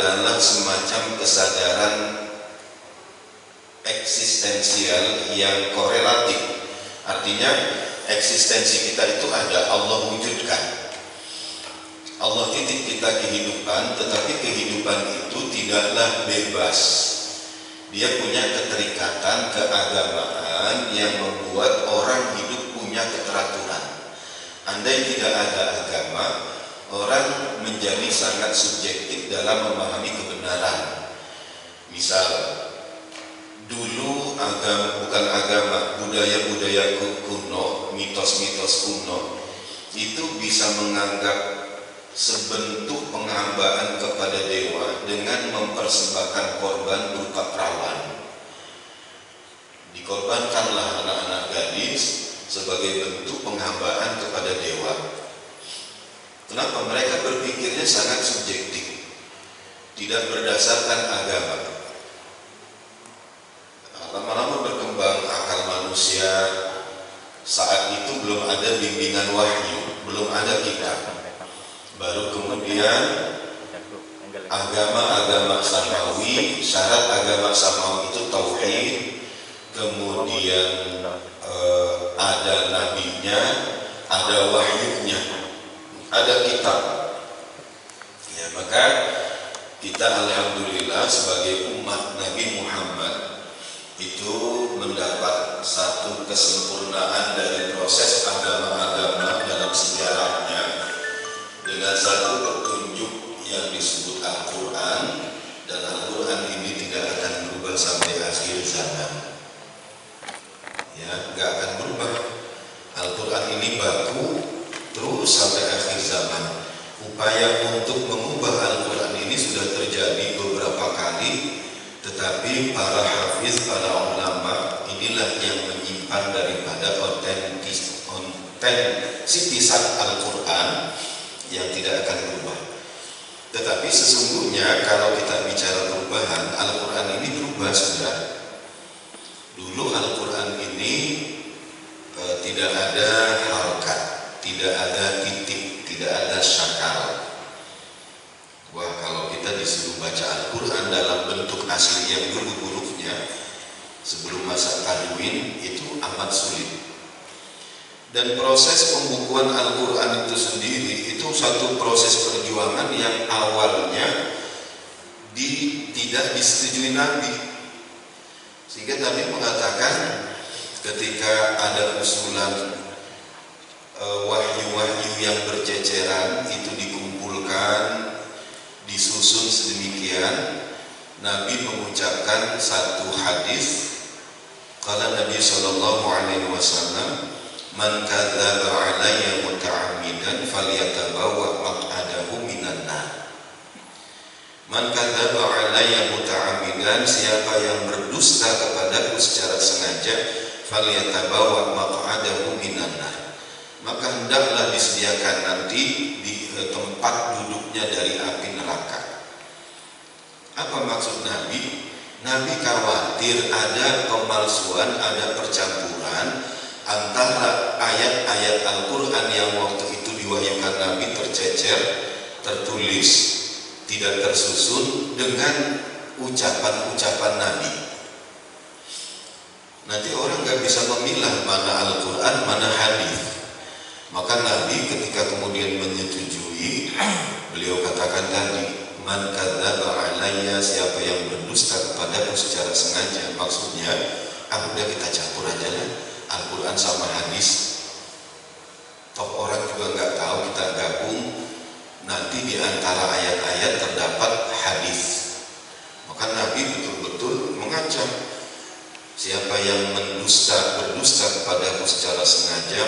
adalah semacam kesadaran eksistensial yang korelatif. Artinya eksistensi kita itu ada, Allah wujudkan. Allah titip kita kehidupan, tetapi kehidupan itu tidaklah bebas. Dia punya keterikatan keagamaan yang membuat orang hidup punya keteraturan. Andai tidak ada agama, orang menjadi sangat subjektif dalam memahami kebenaran. Misal, dulu budaya-budaya kuno, mitos-mitos kuno itu bisa menganggap sebentuk penghambaan kepada dewa dengan mempersembahkan korban berupa perawan. Dikorbankanlah anak-anak gadis sebagai bentuk penghambaan kepada dewa. Kenapa? Mereka berpikirnya sangat subjektif, tidak berdasarkan agama. Lama-lama berkembang akal manusia. Saat itu belum ada bimbingan wahyu, belum ada kitab. Baru kemudian agama-agama samawi, syarat agama samawi itu tauhid. Kemudian ada nabinya, ada wahyunya, ada kitab. Ya, maka kita alhamdulillah sebagai umat Nabi Muhammad itu mendapat satu kesempurnaan dari proses agama-agama dalam sejarahnya dengan satu petunjuk yang disebut Al-Quran, dan Al-Quran ini tidak akan berubah sampai akhir zaman. Ya, nggak akan berubah. Al-Quran ini baku terus sampai akhir zaman. Upaya untuk mengubah Al-Quran ini sudah terjadi beberapa kali, tetapi para hafiz, para ulama inilah yang menyimpan daripada otentisitas Al-Quran yang tidak akan berubah. Tetapi sesungguhnya kalau kita bicara perubahan, Al-Quran ini berubah sudah. Dulu Al-Quran ini tidak ada harokat, tidak ada titik, tidak ada syakal. Wah, kalau kita disuruh baca Al-Quran dalam bentuk asli yang dulu hurufnya sebelum masa tadwin itu amat sulit. Dan proses pembukuan Al-Quran itu sendiri itu satu proses perjuangan yang awalnya tidak disetujui Nabi. Sehingga Nabi mengatakan ketika ada usulan wahyu-wahyu yang berceceran itu dikumpulkan, disusun sedemikian, Nabi mengucapkan satu hadis. Kala Nabi sallallahu alaihi wasallam, "Man kadzdzaba 'alayya muta'ammidan falyatabawwa maq'adahu minan nar." Man kadzdzaba 'alayya muta'ammidan, siapa yang berdusta kepadaku secara sengaja, falyatabawwa maq'adahu minan nar, maka hendaklah disediakan nanti di tempat duduknya dari api neraka. Apa maksud Nabi? Nabi khawatir ada pemalsuan, ada percampuran antara ayat-ayat Al-Quran yang waktu itu diwahyukan Nabi tercecer, tertulis, tidak tersusun dengan ucapan-ucapan Nabi. Nanti orang gak bisa memilah mana Al-Quran, mana hadis. Maka Nabi ketika kemudian menyetujui, beliau katakan tadi, "Man kadzdzaba 'alayya," siapa yang berdusta kepadaku secara sengaja. Maksudnya, udah kita campur aja lah Al-Quran sama hadis. Toh orang juga nggak tahu, kita gabung, nanti di antara ayat-ayat terdapat hadis. Maka Nabi betul-betul mengancam, siapa yang berdusta kepadaku secara sengaja,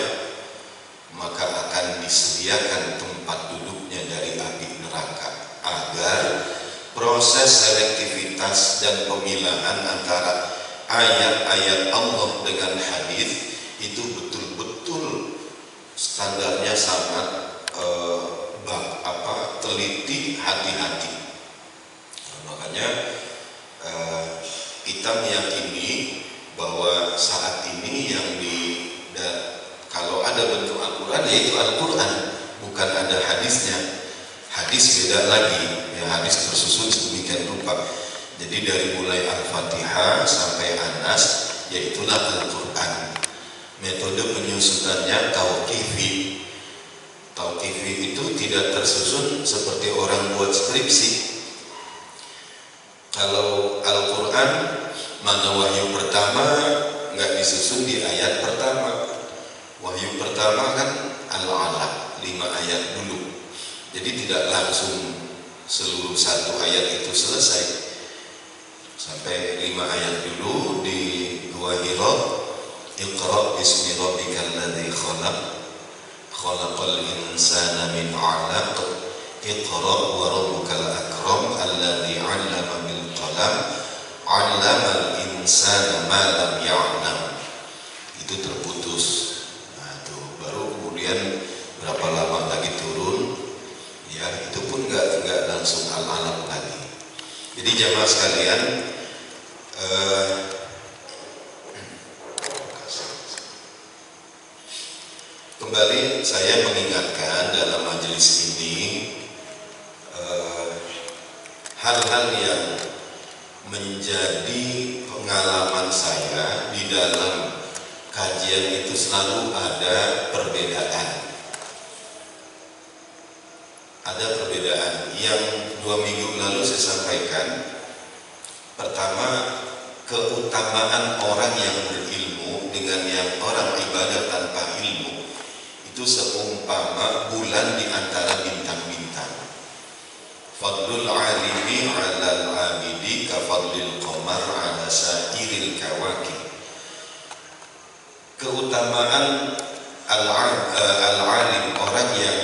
maka akan disediakan tempat duduknya dari api neraka, agar proses selektivitas dan pemilahan antara ayat-ayat Allah dengan hadis itu betul-betul standarnya sangat teliti, hati-hati. Makanya kita meyakini bahwa saat ini yang kalau ada bentuk Al-Quran, yaitu Al-Quran, bukan ada hadisnya. Hadis beda lagi, ya hadis tersusun sedemikian rupa. Jadi dari mulai Al-Fatihah sampai Anas, yaitulah Al-Quran. Metode penyusunannya tauqifi. Tauqifi itu tidak tersusun seperti orang buat skripsi. Kalau Al-Quran, mana wahyu pertama nggak disusun di ayat pertama. Wahyu pertama kan Al-Alaq, 5 ayat dulu. Jadi tidak langsung seluruh satu ayat itu selesai. Sampai 5 ayat dulu di Gua Hira, Iqra bismi rabbikal ladzi khalaq, khalaqal insana min 'alaq, Iqra wa rabbukal akram alladzi 'allama bil qalam, 'allamal insana ma lam ya'lam. Itu terputus. Nah, itu baru kemudian berapa lama lagi turun, ya itu pun nggak langsung Al-Alaq lagi. Jadi jamaah sekalian, kembali saya mengingatkan dalam majelis ini hal-hal yang menjadi pengalaman saya di dalam kajian itu selalu ada perbedaan. Ada perbedaan yang 2 minggu lalu saya sampaikan. Pertama, keutamaan orang yang berilmu dengan yang orang ibadah tanpa ilmu itu seumpama bulan di antara bintang-bintang. Fadlul alimi 'alal 'abidi ka fadlil qamar 'ala sa'iril kawakib. Keutamaan al-alim, orang yang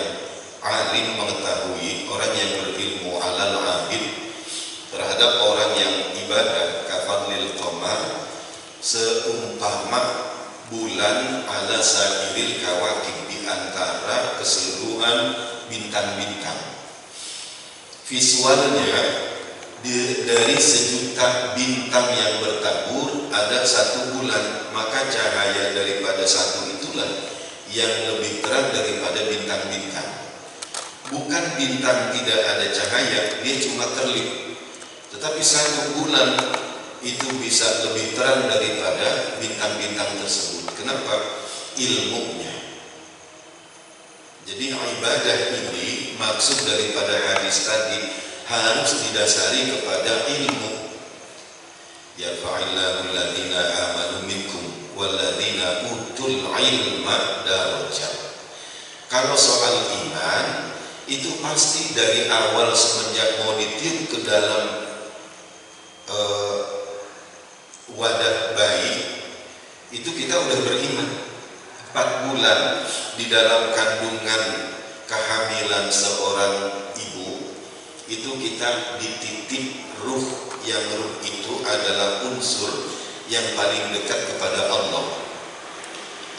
alim mengetahui, orang yang berilmu, 'alal 'abid, terhadap orang yang ibadah, ka fadlil qamar, seumpama bulan 'ala sa'iril kawakib, di antara keseluruhan bintang-bintang. Visualnya dari 1.000.000 bintang yang bertabur ada 1 bulan, maka cahaya daripada 1 itulah yang lebih terang daripada bintang-bintang. Bukan bintang tidak ada cahaya, dia cuma terlip. Tetapi 1 bulan itu bisa lebih terang daripada bintang-bintang tersebut. Kenapa? Ilmunya. Jadi ibadah ini, maksud daripada hadis tadi, harus didasari kepada ilmu. Yarfa'illahu alladhina amanu minkum walladhina utul ilma darajat. Kalau soal iman, itu pasti dari awal semenjak mau ditiup ke dalam wadah bayi, itu kita udah beriman. 4 bulan di dalam kandungan kehamilan seorang ibu, itu kita dititip ruh, yang ruh itu adalah unsur yang paling dekat kepada Allah.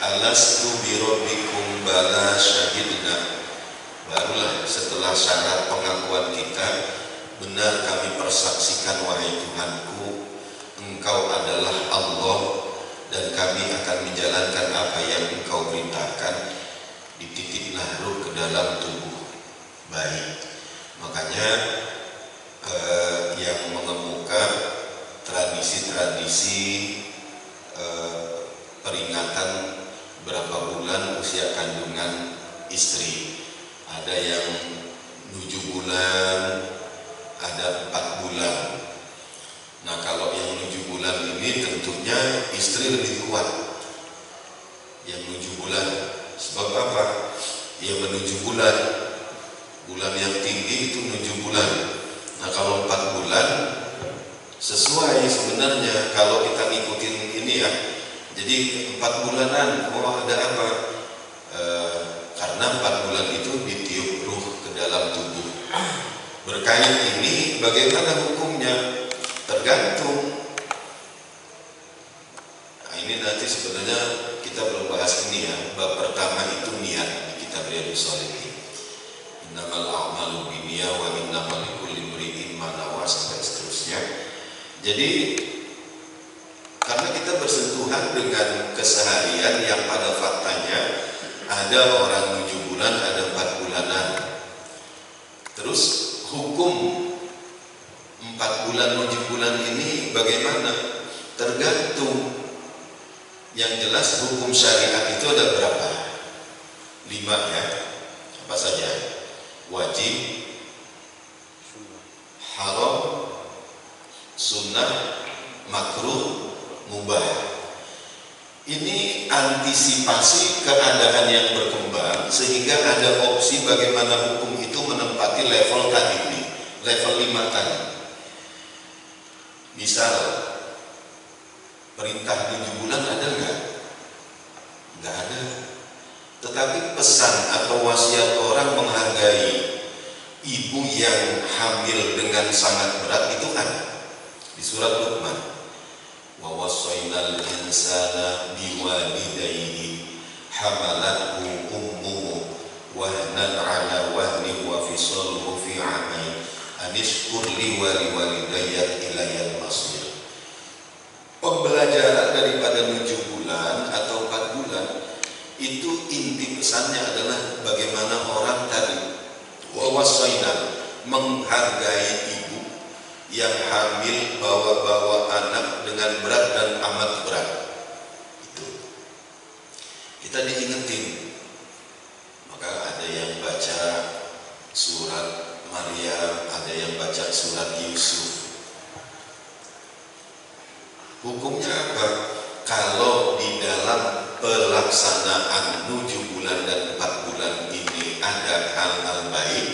Alastu birabbikum bala syahidna. Barulah setelah syarat pengakuan kita, benar kami persaksikan wahai Tuhanku, Engkau adalah Allah dan kami akan menjalankan apa yang Engkau perintahkan. Dititiplah ruh ke dalam tubuh bayi. Makanya yang mengemuka tradisi-tradisi peringatan berapa bulan usia kandungan istri, ada yang 7 bulan, ada 4 bulan. Nah, kalau yang 7 bulan ini tentunya istri lebih kuat yang 7 bulan. Sebab apa? Ya menuju bulan yang tinggi itu 7 bulan. Nah, kalau 4 bulan sesuai sebenarnya kalau kita ngikutin ini ya. Jadi 4 bulanan, oh ada apa? Karena 4 bulan itu ditiup ruh ke dalam tubuh. Berkait ini bagaimana hukumnya? Tergantung. Nah, ini nanti sebenarnya kita belum bahas ini ya. Bab pertama itu niat di kitab Riyadhus Shalihin. Innamal a'malu binniyat wa innamal likulli imri'in ma nawa, sampai seterusnya. Jadi karena kita bersentuhan dengan keseharian yang pada faktanya ada orang 7 bulan, ada 4 bulanan. Terus hukum 4 bulan 7 bulan ini bagaimana? Tergantung. Yang jelas hukum syariat itu ada berapa? 5 ya. Apa saja? Wajib, haram, sunnah, makruh, mubah. Ini antisipasi keadaan yang berkembang sehingga ada opsi bagaimana hukum itu menempati level tadi nih, level 5 tadi. Misal perintah 7 bulan ada nggak? Nggak ada. Tetapi pesan atau wasiat orang menghargai ibu yang hamil dengan sangat berat itu ada di surat Luqman. Wa wassaynal insana biwalidayhi hamalathu ummuhu wahnan ala wahnin wa fisaluhu fi 'amain anishkur li wa liwalidayya ilayal masir. Pembelajaran daripada 7 bulan atau 4 bulan itu inti pesannya adalah bagaimana orang tadi wa wassaynal menghargai ibu yang hamil bawa-bawa anak dengan berat dan amat berat. Itu kita diingetin. Maka ada yang baca surat Maryam, ada yang baca surat Yusuf. Hukumnya apa? Kalau di dalam pelaksanaan 7 bulan dan 4 bulan ini ada hal-hal baik,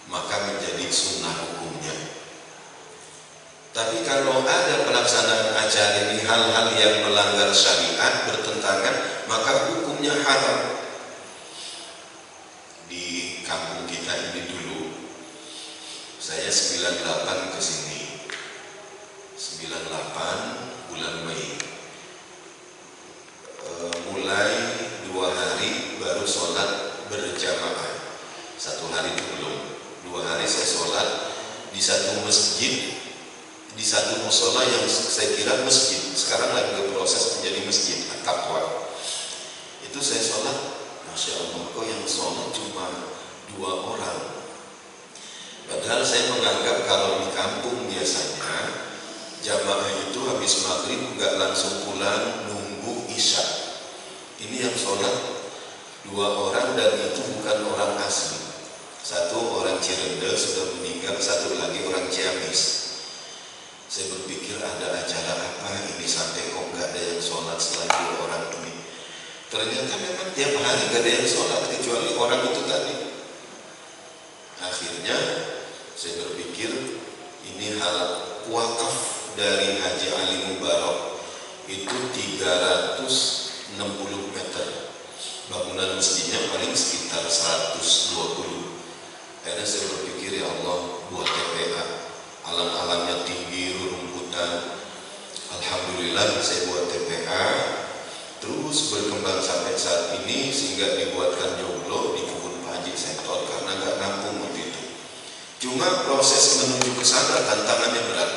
maka menjadi sunnah hukumnya. Tapi kalau ada pelaksanaan acara ini hal-hal yang melanggar syariat, bertentangan, maka hukumnya haram. Di kampung kita ini dulu, saya 98 ke sini. 98 bulan Mei. Mulai 2 hari baru sholat berjamaah. 1 hari itu belum. 2 hari saya sholat di satu masjid, di satu musola yang saya kira masjid, sekarang lagi berproses menjadi masjid At-Taqwa. Itu saya sholat, Masya Allah, kok yang sholat cuma 2 orang. Padahal saya menganggap kalau di kampung biasanya jamaah itu habis maghrib nggak langsung pulang, nunggu isya. Ini yang sholat 2 orang dan itu bukan orang asli. 1 orang Cirende sudah meninggal, 1 lagi orang Ciamis. Saya berpikir ada acara apa ini sampai kok nggak ada yang sholat selain 2 orang ini. Ternyata memang tiap hari nggak ada yang sholat kecuali orang itu tadi. Akhirnya saya berpikir ini hal wakaf dari Haji Ali Mubarak itu 360 meter. Bangunan masjidnya paling sekitar 120. Akhirnya saya berpikir, ya Allah, buat TPA, alam-alamnya tinggi, rerumputan. Alhamdulillah saya buat TPA, terus berkembang sampai saat ini sehingga dibuatkan joglo di kebun Pak Haji Sentor karena nggak nampung waktu itu. Cuma proses menuju ke sana tantangannya berat,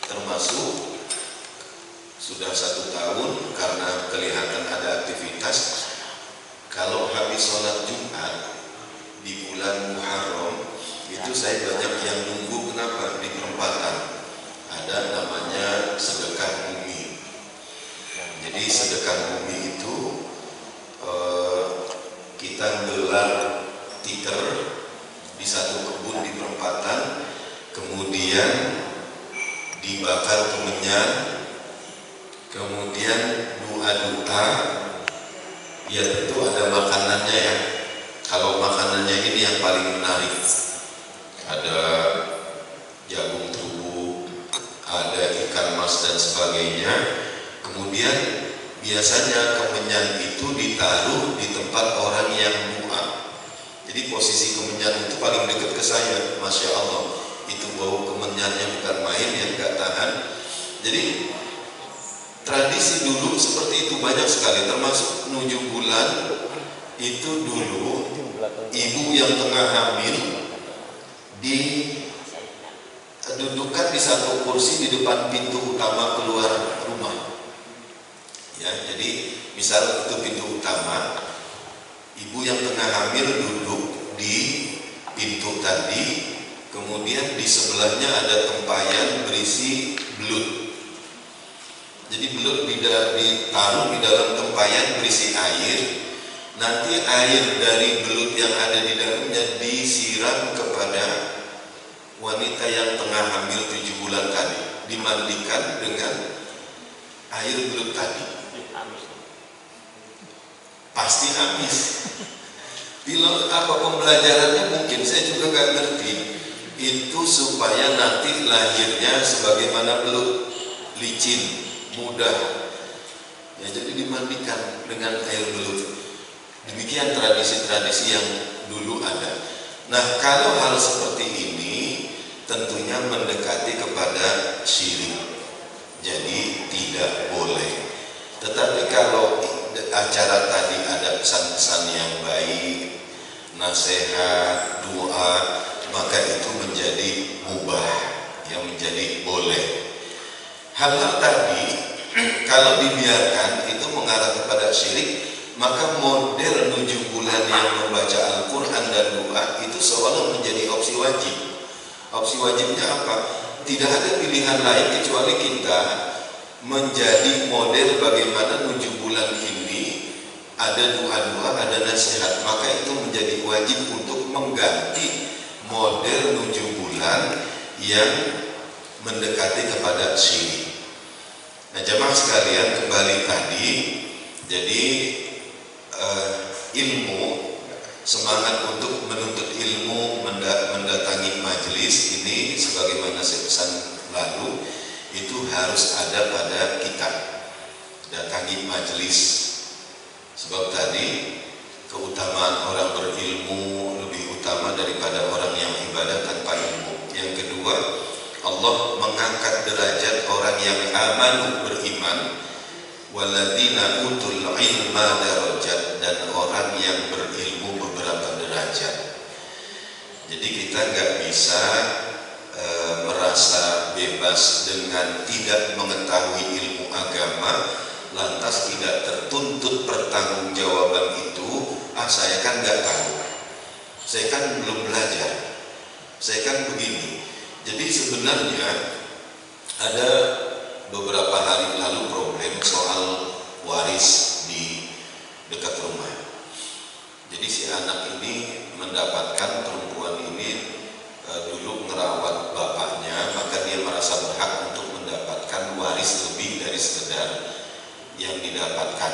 termasuk sudah 1 tahun karena kelihatan ada aktivitas. Kalau habis sholat Jumat di bulan Muharram itu saya banyak yang nunggu. Kenapa? Di perempatan ada namanya sedekah bumi. Jadi sedekah bumi itu kita gelar tikar di satu kebun di perempatan, kemudian dibakar kemenyan, kemudian doa-doa. Ya tentu ada makanannya ya. Kalau makanannya ini yang paling menarik, ada jagung tubuh, ada ikan mas dan sebagainya. Kemudian biasanya kemenyan itu ditaruh di tempat orang yang doa. Jadi posisi kemenyan itu paling dekat ke saya, Masya Allah. Itu bau kemenyannya bukan main, yang gak tahan. Jadi tradisi dulu seperti itu banyak sekali, termasuk 7 bulan itu dulu ibu yang tengah hamil didudukan di satu kursi di depan pintu utama keluar rumah. Ya, jadi misal itu pintu utama, ibu yang tengah hamil duduk di pintu tadi, kemudian di sebelahnya ada tempayan berisi belut. Jadi belut ditaruh di dalam tempayan berisi air. Nanti air dari belut yang ada di dalamnya disiram kepada wanita yang tengah hamil 7 bulan tadi, dimandikan dengan air belut tadi. Pasti amis. Bila apa pembelajarannya mungkin saya juga gak ngerti. Itu supaya nanti lahirnya sebagaimana belut, licin, mudah. Ya, jadi dimandikan dengan air belut. Demikian tradisi-tradisi yang dulu ada. Nah, kalau hal seperti ini tentunya mendekati kepada syirik. Jadi tidak boleh. Tetapi kalau acara tadi ada pesan-pesan yang baik, nasihat, doa, maka itu menjadi mubah, yang menjadi boleh. Hal-hal tadi kalau dibiarkan itu mengarah kepada syirik, maka model 7 bulan yang membaca Al-Quran dan doa itu seolah menjadi opsi wajib. Opsi wajibnya apa? Tidak ada pilihan lain kecuali kita menjadi model bagaimana 7 bulan ini ada doa-doa, ada nasihat. Maka itu menjadi wajib untuk mengganti model 7 bulan yang mendekati kepada syirik. Nah, jamaah sekalian, kembali tadi, jadi ilmu, semangat untuk menuntut ilmu, mendatangi majelis ini sebagaimana saya pesan lalu, itu harus ada pada kita. Datangi majelis, sebab tadi keutamaan orang berilmu lebih utama daripada orang yang ibadah tanpa ilmu. Yang kedua, Allah mengangkat derajat orang yang amanu, beriman, waladina utul ilma darajat, dan orang yang berilmu beberapa derajat. Jadi kita nggak bisa merasa bebas dengan tidak mengetahui ilmu agama, lantas tidak tertuntut pertanggungjawaban itu. Saya kan nggak tahu, saya kan belum belajar, saya kan begini. Jadi sebenarnya ada beberapa hari lalu problem soal waris di dekat rumah. Jadi si anak ini mendapatkan, perempuan ini dulu merawat bapaknya, maka dia merasa berhak untuk mendapatkan waris lebih dari sekedar yang didapatkan.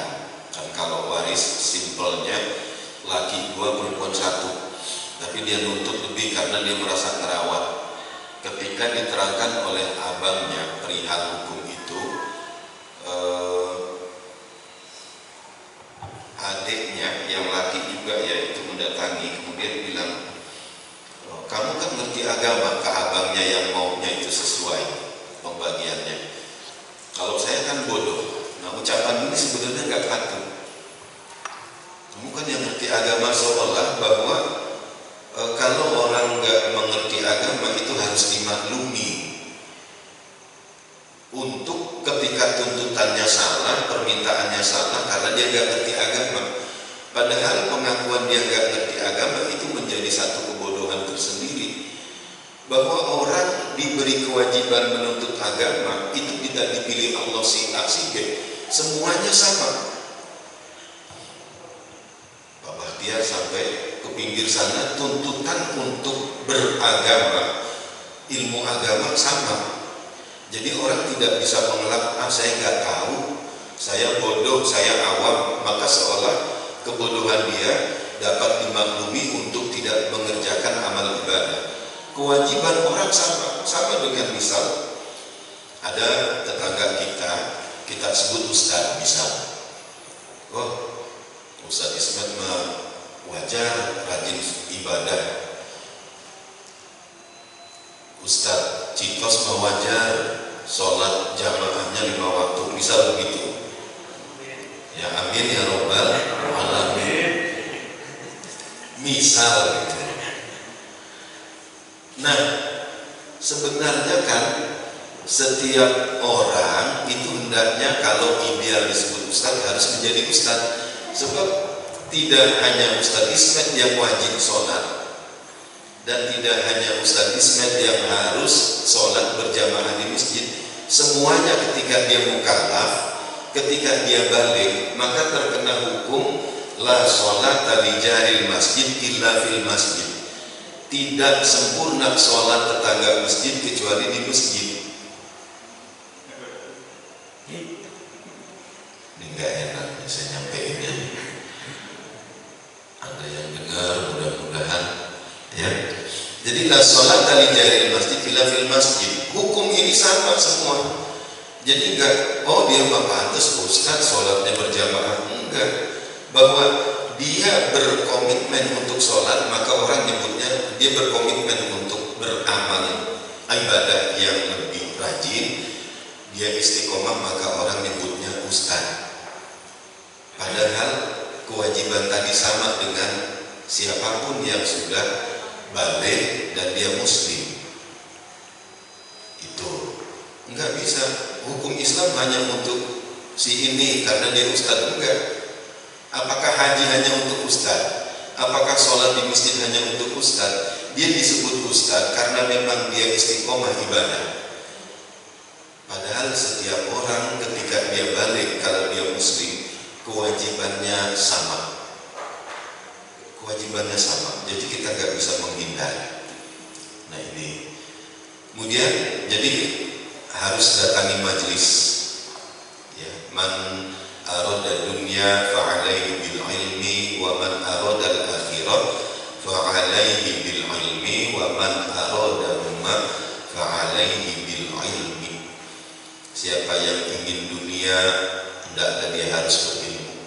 Kan kalau waris simpelnya laki 2 perempuan 1, tapi dia nuntut lebih karena dia merasa merawat. Ketika diterangkan oleh abangnya perihal hukum itu, adiknya yang laki juga ya itu mendatangi, kemudian bilang, kamu kan ngerti agama, ke abangnya yang maunya itu sesuai pembagiannya. Kalau saya kan bodoh. Nah, ucapan ini sebenarnya nggak patut. Kamu kan yang ngerti agama, seolah bahwa kalau orang nggak mengerti agama itu harus dimaklumi. Untuk ketika tuntutannya salah, permintaannya salah karena dia nggak ngerti agama. Padahal pengakuan dia nggak ngerti agama itu menjadi satu kebodohan tersendiri. Bahwa orang diberi kewajiban menuntut agama itu tidak dipilih Allah si A si B, semuanya sama. Pak Bahtiar sampai ke pinggir sana, tuntutan untuk beragama, ilmu agama sama. Jadi orang tidak bisa mengelak, saya nggak tahu, saya bodoh, saya awam, maka seolah kebodohan dia dapat dimaklumi untuk tidak mengerjakan amal ibadah. Kewajiban orang sama dengan misal ada tetangga kita sebut Ustadz misal. Oh, Ustadz Ismet mah wajar, rajin ibadah. Ustadz Citos mah wajar, sholat jamaahnya 5 waktu, misal begitu. Ya amin ya robbal alamin. Misal gitu. Nah, sebenarnya kan setiap orang itu hendaknya kalau ideal disebut ustadz harus menjadi ustadz. Sebab tidak hanya Ustadz Ismet yang wajib sholat, Dan tidak hanya Ustadz Ismet yang harus sholat berjamaah di masjid, semuanya ketika dia mukallaf, ketika dia balik, maka terkena hukum la sholata li jaril masjid illa fil masjid. Tidak sempurna sholat tetangga masjid kecuali di masjid. Ini gak enak saya nyampeinnya. Ada yang dengar, mudah-mudahan ya. Jadi la sholat li jaril masjid illa fil masjid. Hukum ini sama semua. Jadi enggak, oh dia mah pantas Ustaz sholatnya berjamaah. Enggak, bahwa dia berkomitmen untuk sholat, maka orang nyebutnya dia berkomitmen untuk beramal ibadah yang lebih rajin. Dia istiqomah, maka orang nyebutnya Ustaz. Padahal kewajiban tadi sama dengan siapapun yang sudah balik dan dia muslim. Itu enggak bisa. Hukum Islam hanya untuk si ini karena dia ustaz, enggak. Apakah haji hanya untuk ustaz? Apakah sholat di masjid hanya untuk ustaz? Dia disebut ustaz karena memang dia istiqomah ibadah. Padahal setiap orang ketika dia balik, kalau dia muslim, kewajibannya sama. Kewajibannya sama. Jadi kita nggak bisa menghindar. Nah ini. Kemudian jadi harus datangi majlis. Ya, man arada dunya fa'alaihi bil ilmi wa man arada al akhirah fa'alaihi bil ilmi wa man arada huma fa'alaihi bil ilmi. Siapa yang ingin dunia, hendaklah dia harus berilmu.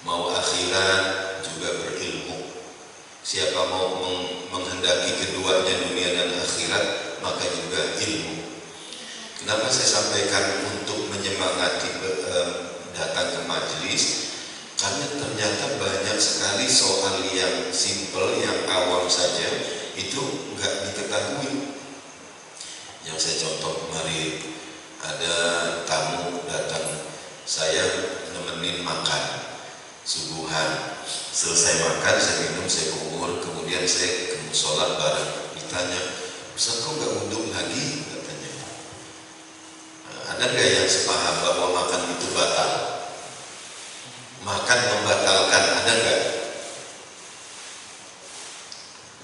Mau akhirat juga berilmu. Siapa mau menghendaki keduanya, dunia dan akhirat, maka juga ilmu. Kenapa saya sampaikan untuk menyemangati datang ke majelis? Karena ternyata banyak sekali soal yang simple, yang awam saja itu nggak diketahui. Yang saya contoh kemarin, ada tamu datang, saya nemenin makan subuhan. Selesai makan, saya minum, saya kumur, kemudian saya sholat bareng. Ditanya, Ustaz kok nggak wudhu lagi? Katanya. Ada nggak yang sepaham bahwa makan itu batal? Makan membatalkan, ada nggak?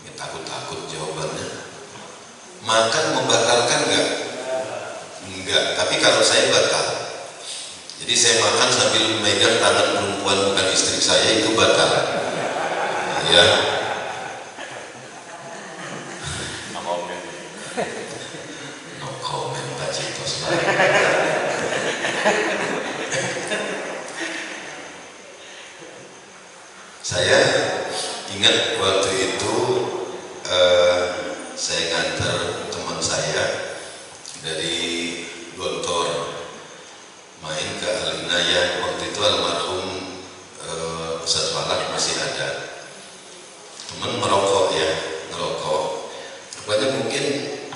Ini takut-takut jawabannya. Makan membatalkan nggak? Enggak, tapi kalau saya batal. Jadi saya makan sambil memegang tangan perempuan bukan istri saya, itu batal. Ya. No comment. No comment, Pak Citos. Saya ingat waktu itu saya ngantar teman saya dari Gontor main ke Alinaya. Waktu itu almarhum Ustaz Falak masih ada. Teman merokok ya, ngerokok. Rupanya mungkin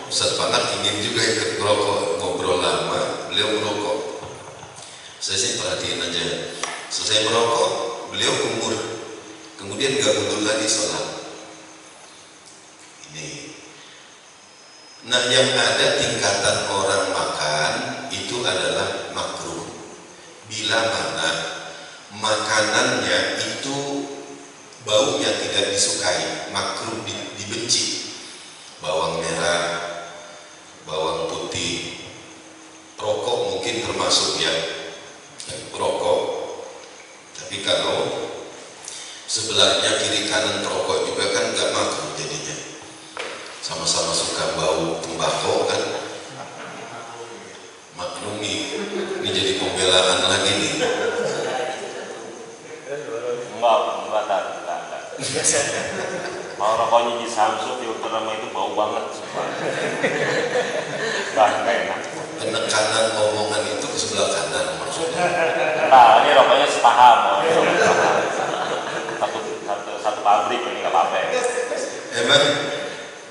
Ustaz Falak ingin juga ikut ngerokok, ngobrol lama, beliau merokok. Saya sih perhatiin aja. Selesai merokok, beliau kumur. Kemudian gak wudhu lagi sholat. Ini. Nah, yang ada tingkatan orang makan itu adalah makruh. Bila mana makanannya itu baunya tidak disukai, makruh, dibenci. Bawang merah, bawang putih, rokok mungkin termasuk ya, rokok. Tapi kalau sebelahnya kiri kanan rokok juga kan gak makruh jadinya. Sama-sama suka bau tembakau kan. Maklumi, ini jadi pembelaan lagi nih. Enggak. Kalau rokoknya di Samsung filter nama itu bau banget. Enggak enak. Penekanan omongan itu ke sebelah kanan maksudnya. Nah, ini rokoknya sepaham. Satu pabrik ini nggak apa-apa. Emang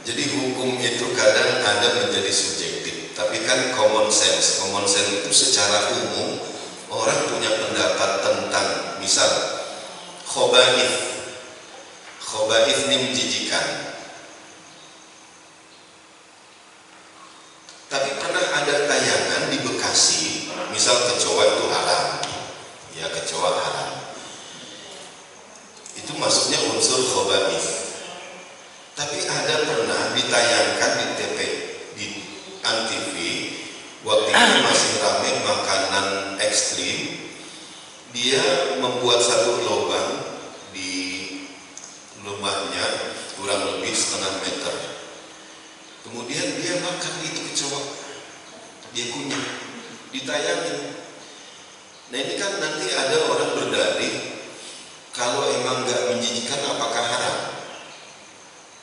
jadi hukum itu kadang ada menjadi subjektif, tapi kan common sense itu secara umum orang punya pendapat tentang, misal khobaith ini menjijikan, misal kecoa itu haram, ya kecoa haram. Itu masuknya unsur khaba'ith. Tapi ada pernah ditayangkan di TV, di Antv, waktu itu masih ramai makanan ekstrim. Dia membuat satu lubang di rumahnya kurang lebih setengah meter. Kemudian dia makan itu kecoa, dia kunyah, ditayangin. Nah ini kan nanti ada orang berdalih, kalau emang nggak menjijikan apakah haram?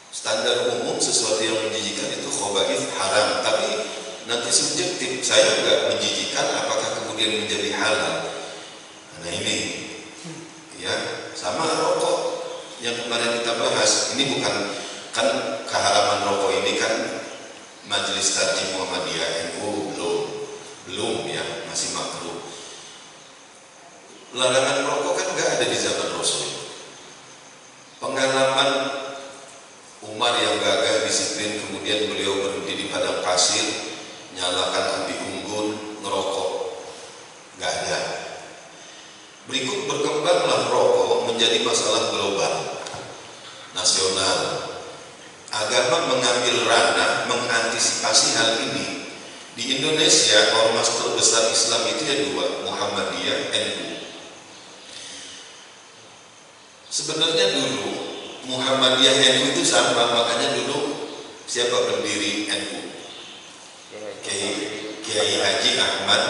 Standar umum sesuatu yang menjijikan itu khaba'ith haram, tapi nanti subjektif, saya nggak menjijikan apakah kemudian menjadi halal. Nah ini ya sama rokok yang kemarin kita bahas, ini bukan kan keharaman rokok ini kan Majelis Tarjih Muhammadiyah NU belum ya, masih makruh. Larangan rokok kan nggak ada di zaman Rasul. Pengalaman Umar yang gagah disiplin, kemudian beliau berhenti di padang pasir, nyalakan api unggun, ngerokok, nggak ada. Berikut berkembanglah rokok menjadi masalah global, nasional. Agama mengambil ranah mengantisipasi hal ini. Di Indonesia ormas terbesar Islam itu ya dua, Muhammadiyah, NU. Sebenarnya dulu Muhammadiyah NU itu sama, makanya dulu siapa pendiri NU? Kiai Haji Ahmad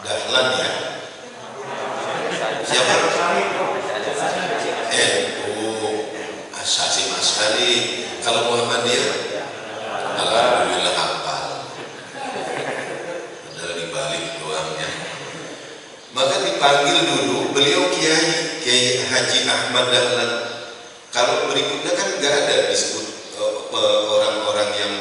Dahlan ya. Siapa? NU Asasi Masyari. Kalau Muhammadiyah, alhamdulillah hafal. Padahal dibalik doangnya. Maka dipanggil dulu beliau Kiai Haji Ahmad Dahlan. Kalau berikutnya kan nggak ada disebut orang-orang yang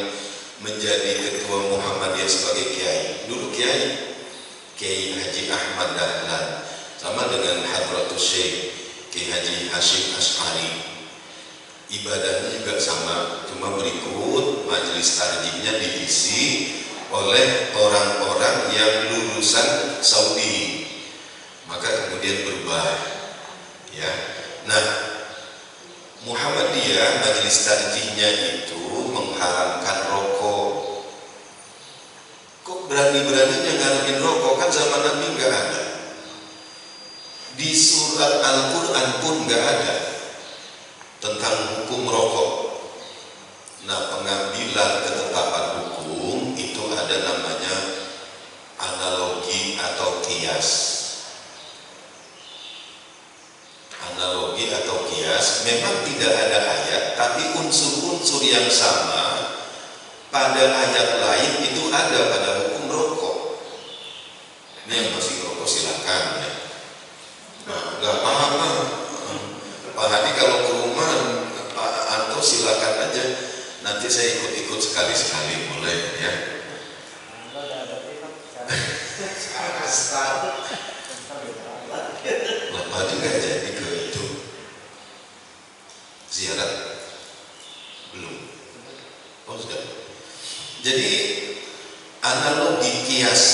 menjadi ketua Muhammadiyah sebagai kiai. Dulu Kiai Haji Ahmad Dahlan, sama dengan Hadratus Syekh Kiai Haji Hashim Asy'ari. Ibadahnya juga sama, cuma berikut majelis tarjihnya diisi oleh orang-orang yang lulusan Saudi. Maka kemudian berubah ya. Nah, Muhammadiyah majelis tarjihnya itu mengharamkan rokok. Kok berani-beraninya ngaramin rokok? Kan zaman Nabi nggak ada. Di surat Al-Quran pun nggak ada tentang hukum rokok. Nah, pengambilan ketetapan hukum itu ada namanya analogi atau kias. Analogi atau kias memang tidak ada ayat, tapi unsur-unsur yang sama pada ayat lain itu ada pada hukum rokok. Ini yang masih rokok silakan ya. Nah, nggak apa-apa. Pak Hadi kalau ke rumah Pak Anto silakan aja. Nanti saya ikut-ikut sekali-sekali boleh ya. Bapak juga jadi ke itu ziarah belum? Oh sudah. Jadi analogi kias,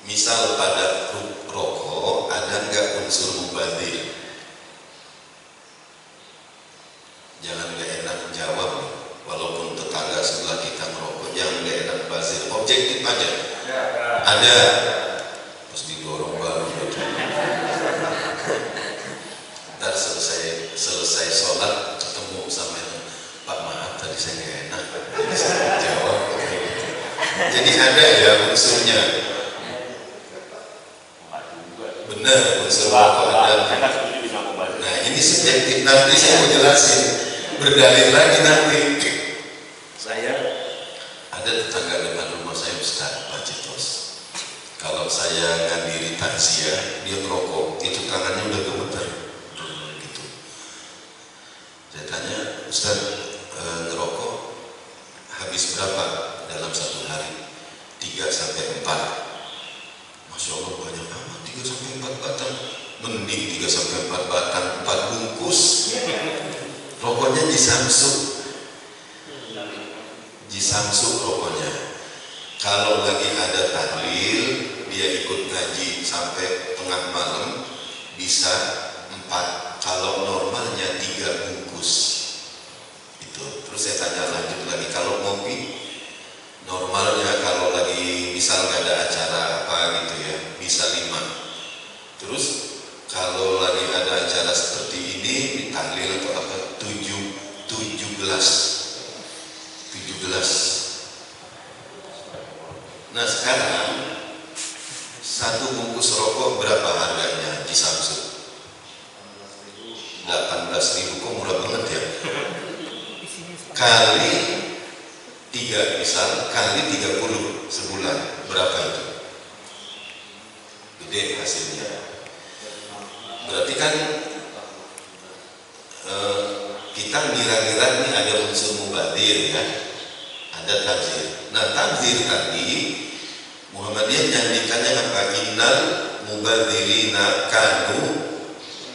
misal pada rokok ada nggak unsur mubadzir? Jangan nggak enak jawab, walaupun tetangga sebelah kita merokok, jangan nggak enak mubadzir. Objektif aja. Ada. Terus didorong baru gitu. Ntar selesai sholat ketemu sama Pak, maaf tadi saya nggak enak, jadi saya jawab. Jadi ada ya unsurnya. Benar unsur rokok ada. Nah ini subjektif, nanti saya mau jelasin, berdalil lagi nanti. Saya ada tetangga depan rumah saya, Ustaz Pak Citos. Kalau saya ngadiri takziah, dia merokok, itu tangannya udah gemeter gitu. Saya tanya, Ustaz, ngerokok habis berapa dalam satu hari? 3 sampai 4. Masya Allah banyak amat 3 sampai 4 batang. Mending 3 sampai 4 batang, 4 bungkus. Rokoknya Jisamsuk rokoknya. Kalau lagi ada tahlil, dia ikut ngaji sampai tengah malam, bisa 4. Kalau normalnya 3 bungkus. Itu. Terus saya tanya lanjut lagi, kalau ngopi, normalnya kalau lagi misal nggak ada acara apa gitu ya, bisa 5. Terus kalau lagi ada acara seperti ini, tahlil atau apa, 17. Nah sekarang 1 bungkus rokok berapa harganya di Samsung? 18.000, kok murah banget ya? Kali 3 misal, kali 30 sebulan, berapa itu? Gede hasilnya. Berarti kan kita ngira-ngira ini ada unsur mubadir ya, ada tabzir. Nah tabzir tadi Muhammadiyah nyanyikannya apa? Innal mubadirina kanu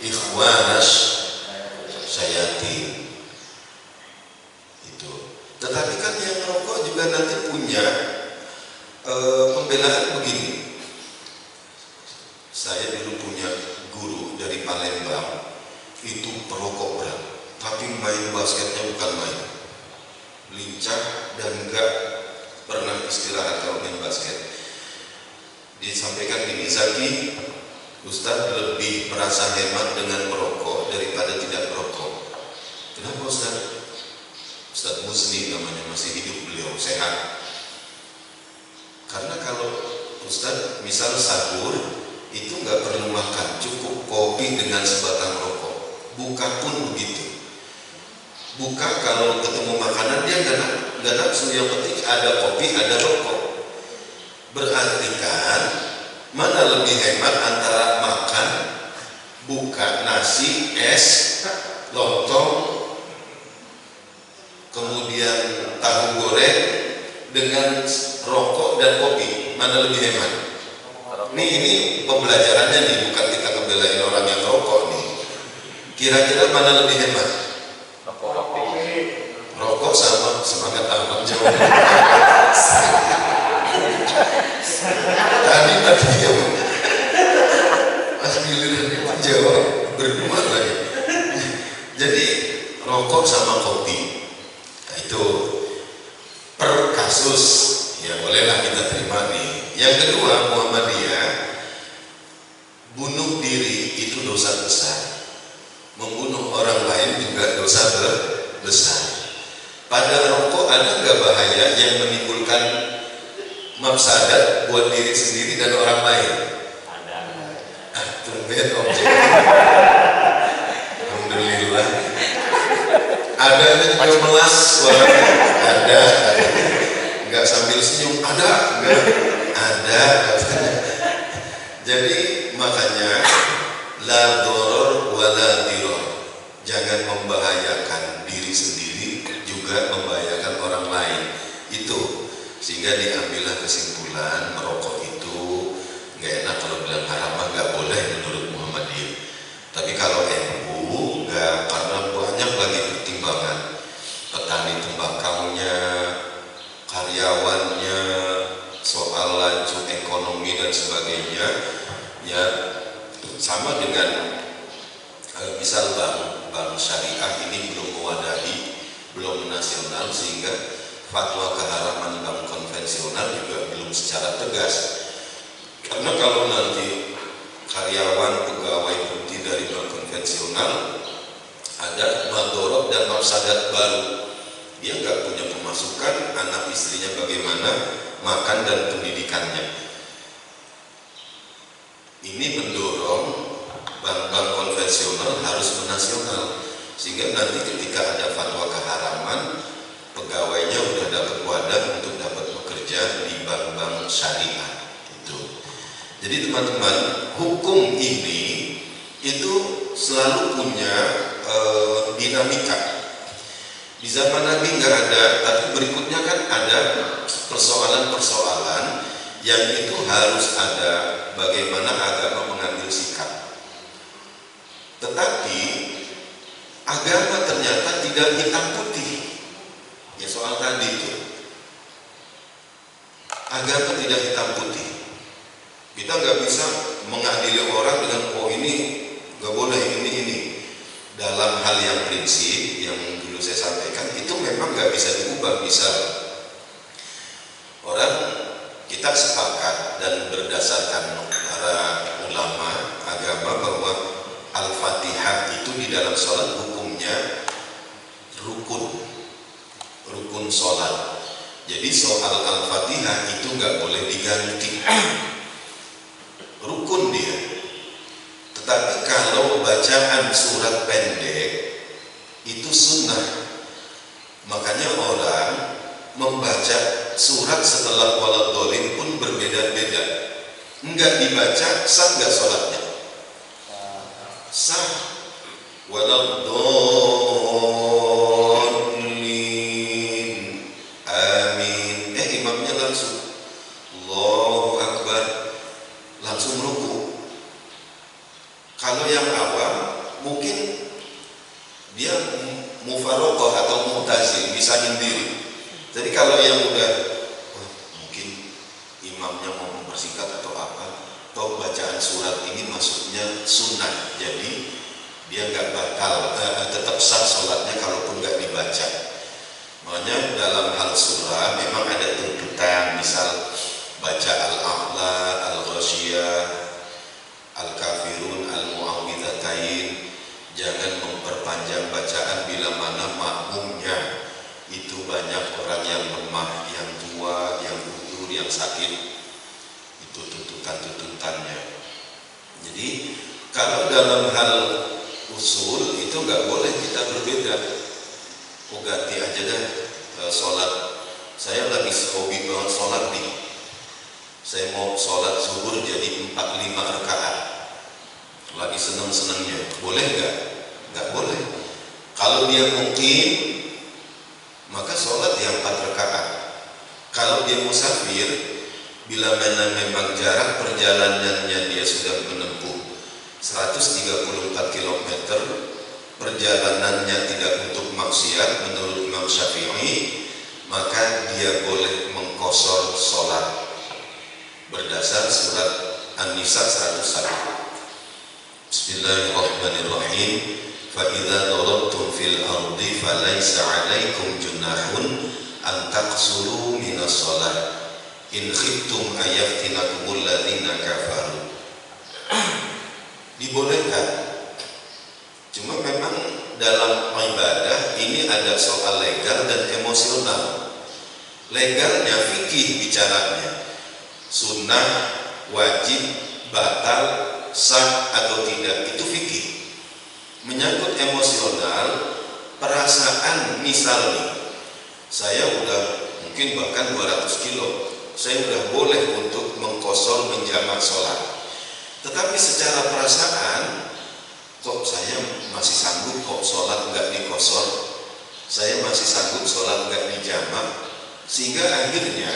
ikhwanas syayatin. Itu. Tetapi kan yang merokok juga nanti punya pembelaan begini. Saya dulu punya guru dari Palembang, itu perokok berat, tapi main basketnya bukan main, lincah dan enggak pernah istirahat kalau main basket. Disampaikan gini, Zaki, Ustadz lebih merasa hemat dengan merokok daripada tidak merokok. Kenapa Ustadz? Ustadz Musni namanya, masih hidup beliau, sehat. Karena kalau Ustadz misal sahur itu nggak perlu makan, cukup kopi dengan sebatang rokok. Buka pun begitu. Buka kalau ketemu makanan dia nggak nafsu, yang penting ada kopi, ada rokok. Berarti kan mana lebih hemat antara makan, buka nasi, es, lontong, kemudian tahu goreng dengan rokok dan kopi, mana lebih hemat? Ini pembelajarannya nih, bukan kita ngebelain orang yang rokok nih. Kira-kira mana lebih hemat? Rokok sama semangat amat jawab. Tadi ya pas giliran itu jawab berdua lagi. Jadi rokok sama kopi, nah, itu per kasus ya bolehlah kita terima nih. Yang kedua, Muhammadiyah, bunuh diri itu dosa besar, membunuh orang lain juga dosa besar. Pada rokok ada nggak bahaya yang menimbulkan mafsadat buat diri sendiri dan orang lain? Ada. Tumben objek. Alhamdulillah. Ada yang melas suaranya. Ada. Nggak sambil senyum. Ada. Nggak. Ada. Jadi makanya la doror wa la diror. Jangan membahayakan diri sendiri, juga membahayakan orang lain. Itu sehingga diambillah kesimpulan merokok itu nggak enak. Kalau bilang haram nggak boleh menurut Muhammadiyah. Tapi kalau NU nggak, karena banyak lagi pertimbangan, petani tembakaunya, karyawannya, soal laju ekonomi dan sebagainya. Ya sama dengan misal bank syariah ini belum mewadahi, belum nasional, sehingga fatwa keharaman bank konvensional juga belum secara tegas. Karena kalau nanti karyawan pegawai putih dari bank konvensional ada madorot dan mafsadat baru, dia nggak punya pemasukan, anak istrinya bagaimana makan dan pendidikannya. Ini mendorong bank-bank konvensional harus menasional, sehingga nanti ketika ada fatwa keharaman, pegawainya udah dapat wadah untuk dapat bekerja di bank-bank syariah itu. Jadi teman-teman, hukum ini itu selalu punya dinamika. Di zaman Nabi nggak ada, tapi berikutnya kan ada persoalan-persoalan yang itu harus ada bagaimana agama mengambil sikap. Tetapi agama ternyata tidak hitam putih. Ya soal tadi itu, Agama tidak hitam putih. Kita nggak bisa mengadili orang dengan ini nggak boleh ini. Dalam hal yang prinsip yang dulu saya sampaikan itu memang nggak bisa diubah. Misal orang kita sepakat dan berdasarkan para ulama agama bahwa Al-Fatihah itu di dalam sholat hukumnya rukun sholat. Jadi soal Al-Fatihah itu nggak boleh diganti, rukun dia. Tetapi kalau bacaan surat pendek itu sunnah, makanya orang membaca surat setelah waladhdallin pun berbeda-beda. Enggak dibaca, sah nggak sholatnya? Sah. Waladhdallin, amin. Imamnya langsung Allahu Akbar, langsung ruku. Kalau yang awam mungkin dia mufaroqah atau mu'tazil, bisa sendiri. Jadi kalau yang udah mungkin imamnya mau mempersingkat atau apa, atau bacaan surat ini maksudnya sunnah, jadi dia nggak bakal tetap sah sholatnya kalaupun nggak dibaca. Makanya dalam hal surah memang ada tuntutan, misal baca Al-A'la, Al-Ghasyiyah, Al-Kafirun, Al-Mu'awwidhatain. Jangan memperpanjang bacaan bila mana makmumnya itu banyak orang yang lemah, yang tua, yang gugur, yang sakit. Itu tuntutan-tuntutannya. Jadi kalau dalam hal usul itu nggak boleh kita berbeda. Oh ganti aja dah sholat. Saya lagi hobi banget sholat nih. Saya mau sholat zuhur jadi 4-5 rakaat. Lagi seneng-senengnya, boleh nggak? Nggak boleh. Kalau dia mungkin, maka sholat yang 4 rakaat. Kalau dia musafir, bila mana memang jarak perjalanannya dia sudah menempuh 134 km, perjalanannya tidak untuk maksiat menurut Imam Syafi'i, maka dia boleh mengqashar sholat berdasar surat An-Nisa 101. Bismillahirrahmanirrahim. Fa idza darabtum fil ardi falaysa 'alaikum junahun an taqsuru minas shalah in khiftum ayaftinakumul ladzina kafaru. Dibolehkan. Cuma memang dalam ibadah ini ada soal legal dan emosional. Legalnya fikih bicaranya, sunnah, wajib, batal, sah atau tidak, itu fikih. Menyangkut emosional, perasaan, misalnya saya udah mungkin bahkan 200 kilo, saya udah boleh untuk mengqashar menjamak sholat, tetapi secara perasaan kok saya masih sanggup kok sholat nggak diqashar, saya masih sanggup sholat nggak dijamak, sehingga akhirnya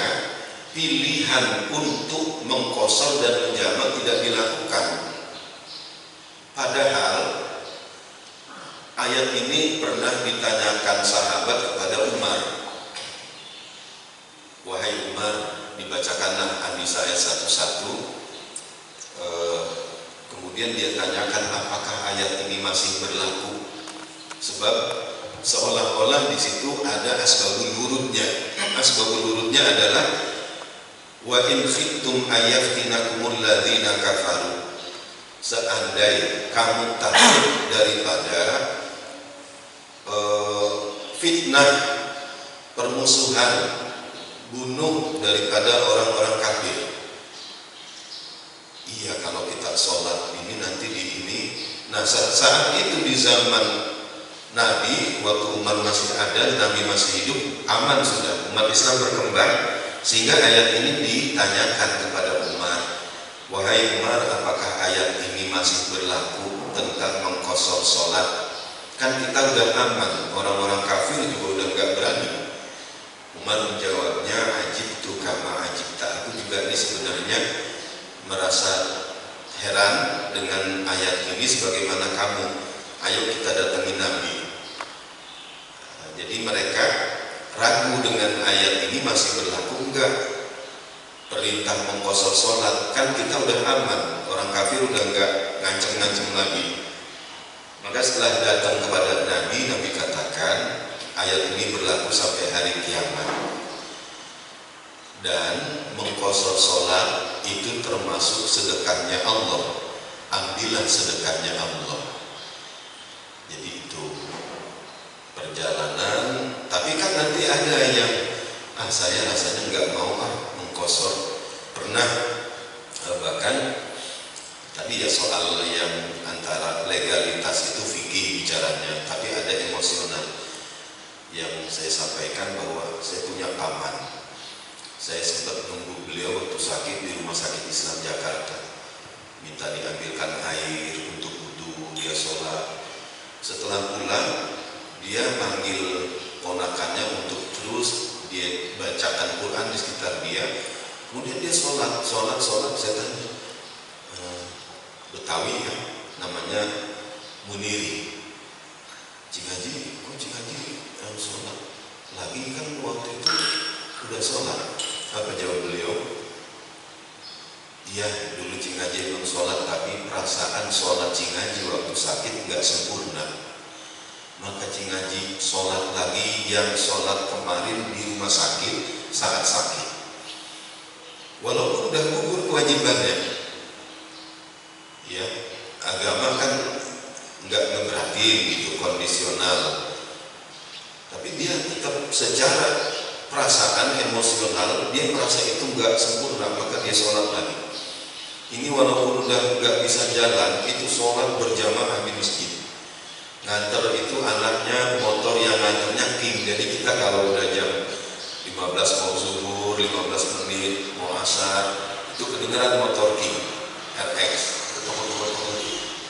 pilihan untuk mengqashar dan menjamak tidak dilakukan. Padahal ayat ini pernah ditanyakan sahabat kepada Umar. Wahai Umar, dibacakanlah An-Nisa ayat 11. Kemudian dia tanyakan apakah ayat ini masih berlaku, sebab seolah-olah di situ ada asbabul wurudnya. Asbabul wurudnya adalah wa in khiftum ayaftinakumul ladzina kafaru. Seandai kamu takut daripada fitnah, permusuhan, bunuh daripada orang-orang kafir. Iya, kalau kita sholat ini nanti di ini. Nah, saat itu di zaman Nabi, waktu Umar masih ada, Nabi masih hidup, aman sudah, umat Islam berkembang, sehingga ayat ini ditanyakan kepada Umar. Wahai Umar, apakah ayat ini masih berlaku tentang mengqashar sholat? Kan kita udah aman, orang-orang kafir juga udah nggak berani. Umar menjawabnya, ajibtu kama ajibta. Aku juga ini sebenarnya merasa heran dengan ayat ini sebagaimana kamu. Ayo kita datangi Nabi. Jadi mereka ragu dengan ayat ini masih berlaku enggak. perintah mengqashar sholat, kan kita udah aman, orang kafir udah nggak ngancem-ngancem lagi. Maka setelah datang kepada Nabi, Nabi katakan ayat ini berlaku sampai hari kiamat. Dan mengqashar sholat itu termasuk sedekahnya Allah. Ambillah sedekahnya Allah. Jadi itu perjalanan. Tapi kan nanti ada yang saya rasanya nggak mau mengqashar. Pernah bahkan tadi ya soal yang antara legalitas itu fikih bicaranya, tapi ada emosional yang saya sampaikan bahwa saya punya paman. Saya sempat nunggu beliau waktu sakit di Rumah Sakit Islam Jakarta, minta diambilkan air untuk wudu, dia sholat. Setelah pulang, dia manggil ponakannya untuk terus dia bacakan Quran di sekitar dia. Kemudian dia sholat. Saya tanya, Betawi ya, namanya Muniri. Cigaji, kok Cigaji sholat? Lagi kan waktu itu udah sholat. Apa jawab beliau? Iya, dulu Cigaji belum sholat, tapi perasaan sholat Cigaji waktu sakit nggak sempurna. Maka Cigaji sholat lagi yang sholat kemarin di rumah sakit saat sakit. Walaupun udah gugur kewajibannya, ya agama kan nggak ngeberatin gitu, kondisional. Tapi dia tetap secara perasaan emosional dia merasa itu nggak sempurna, maka dia sholat lagi. Ini walaupun udah nggak bisa jalan, itu sholat berjamaah di masjid. Nganter itu anaknya, motor yang nganternya King. Jadi kita kalau udah jam 15 mau zuhur, 15 menit mau asar, itu kedengeran motor King RX.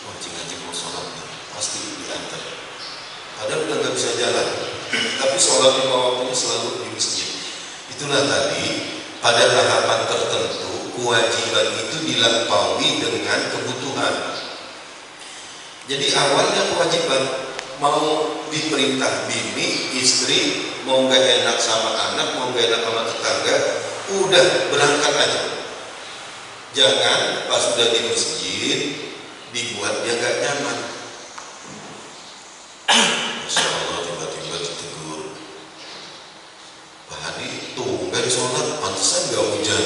Wah, Cigaji mau sholat nih, pasti diantar. Padahal udah nggak bisa jalan, tapi sholat lima waktunya selalu di masjid. Itulah tadi, pada tahapan tertentu kewajiban itu dilampaui dengan kebutuhan. Jadi awalnya kewajiban, mau diperintah bini, istri, mau nggak enak sama anak, mau nggak enak sama tetangga, udah berangkat aja. Jangan pas sudah di masjid dibuat dia nggak nyaman. Masya Allah, tiba-tiba ditegur, Pak Hadi tumben sholat, pantesan nggak hujan,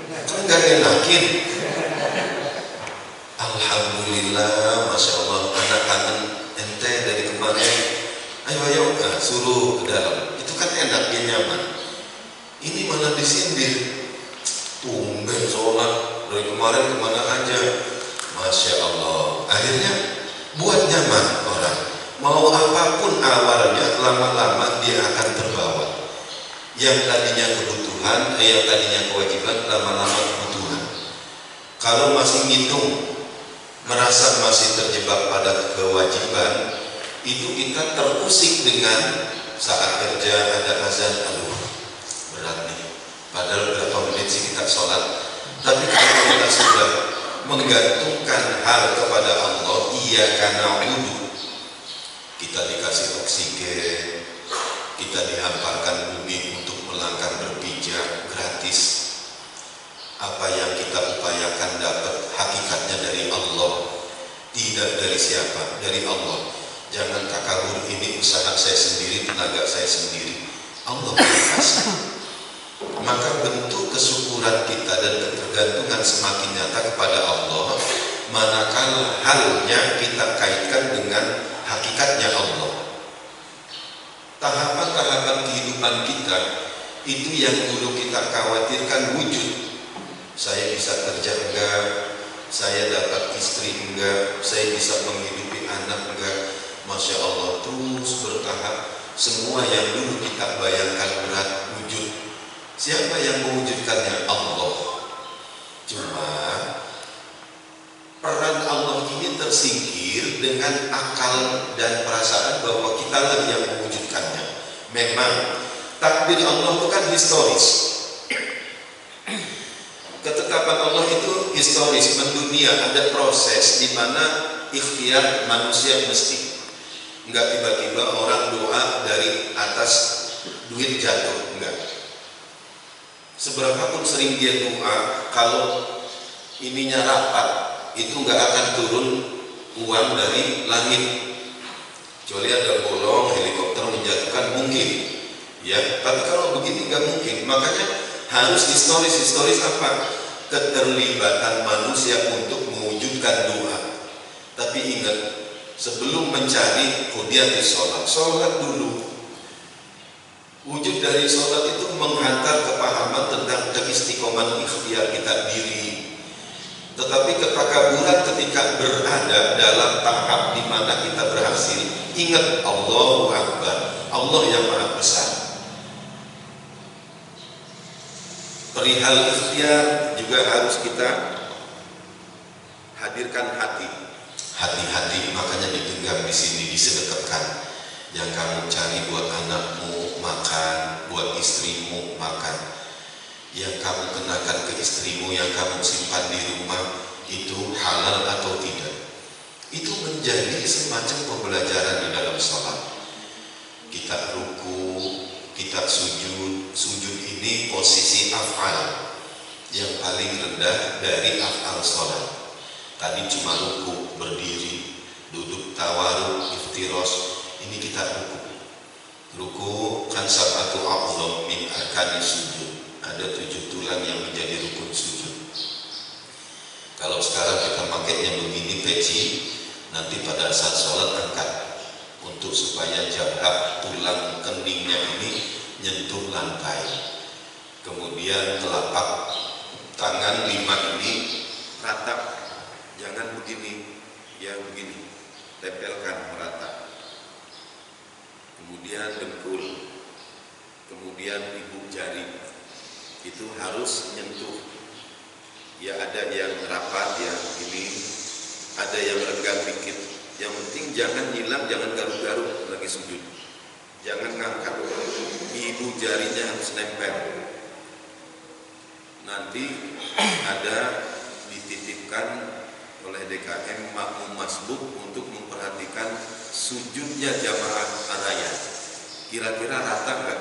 kan nggak enakin. Alhamdulillah, Masya Allah, anak kangen ente dari kemarin, ayo suruh ke dalam, itu kan enak, dia nyaman. Ini malah disindir, tumben sholat, dari kemarin kemana aja. Masya Allah, akhirnya buat nyaman orang. Mau apapun awalnya, lama-lama dia akan terbawa. Yang tadinya kebutuhan, yang tadinya kewajiban, lama-lama kebutuhan. Kalau masih ngitung, merasa masih terjebak pada kewajiban, itu kita terusik dengan saat kerja ada azan, aduh berat nih, padahal berapa menit sih kita sholat. Tapi kalau kita sudah menggantungkan hal kepada Allah, iyyaka na'budu, kita dikasih oksigen, kita dihamparkan bumi untuk melangkah berpijak gratis. Apa yang kita upayakan dapat hakikatnya dari Allah, tidak dari siapa, dari Allah. Jangan takabur, ini usaha saya sendiri, tenaga saya sendiri. Allah berkasih. Maka bentuk kesyukuran kita dan ketergantungan semakin nyata kepada Allah manakala halnya kita kaitkan dengan hakikatnya Allah. Tahapan-tahapan kehidupan kita itu yang dulu kita khawatirkan wujud. Saya bisa kerja enggak, saya dapat istri enggak, saya bisa menghidupi anak enggak. Masya Allah, terus bertahap. Semua yang dulu kita bayangkan berat wujud. Siapa yang mewujudkannya? Allah. Cuma peran Allah ini tersingkir dengan akal dan perasaan bahwa kita lagi yang mewujudkannya. Memang takdir Allah itu kan historis. Ketetapan Allah itu historis, mendunia, ada proses di mana ikhtiar manusia mesti. Enggak tiba-tiba orang doa dari atas duit jatuh, enggak. Seberapapun sering dia doa, kalau ininya rapat, itu nggak akan turun uang dari langit. Kecuali ada bolong, helikopter menjatuhkan mungkin, ya. Tapi kalau begini nggak mungkin. Makanya harus historis apa? Keterlibatan manusia untuk mewujudkan doa. Tapi ingat, sebelum mencari hudiatis sholat dulu. Wujud dari sholat itu menghantar kepahaman tentang keistiqomahan ikhtiar kita diri. Tetapi ketakaburan ketika berada dalam tahap di mana kita berhasil, ingat Allahu Akbar, Allah yang Maha Besar. Perihal ikhtiar juga harus kita hadirkan hati-hati, makanya digenggam di sini, disedekatkan. Yang kamu cari buat anakmu makan, buat istrimu makan, yang kamu kenakan ke istrimu, yang kamu simpan di rumah, itu halal atau tidak. Itu menjadi semacam pembelajaran di dalam sholat. Kita ruku, kita sujud ini posisi af'al yang paling rendah dari af'al sholat. Tadi cuma ruku, berdiri, duduk tawaruk, iftiros. Ini kita ruku kan sab'atu a'dham min arkanis sujud. Ada 7 tulang yang menjadi rukun sujud. Kalau sekarang kita pakainya begini peci, nanti pada saat sholat angkat untuk supaya jabhat tulang keningnya ini nyentuh lantai. Kemudian telapak tangan 5 ini rata, jangan begini, ya begini, tempelkan merata. Kemudian dengkul, kemudian ibu jari itu harus nyentuh. Ya ada yang rapat ya ini, ada yang renggang dikit. Yang penting jangan hilang, jangan garuk-garuk lagi sujud. Jangan ngangkat, ibu jarinya harus nempel. Nanti ada dititipkan oleh DKM makmum masbuk untuk memperhatikan sujudnya jamaah raya. Kira-kira rata enggak?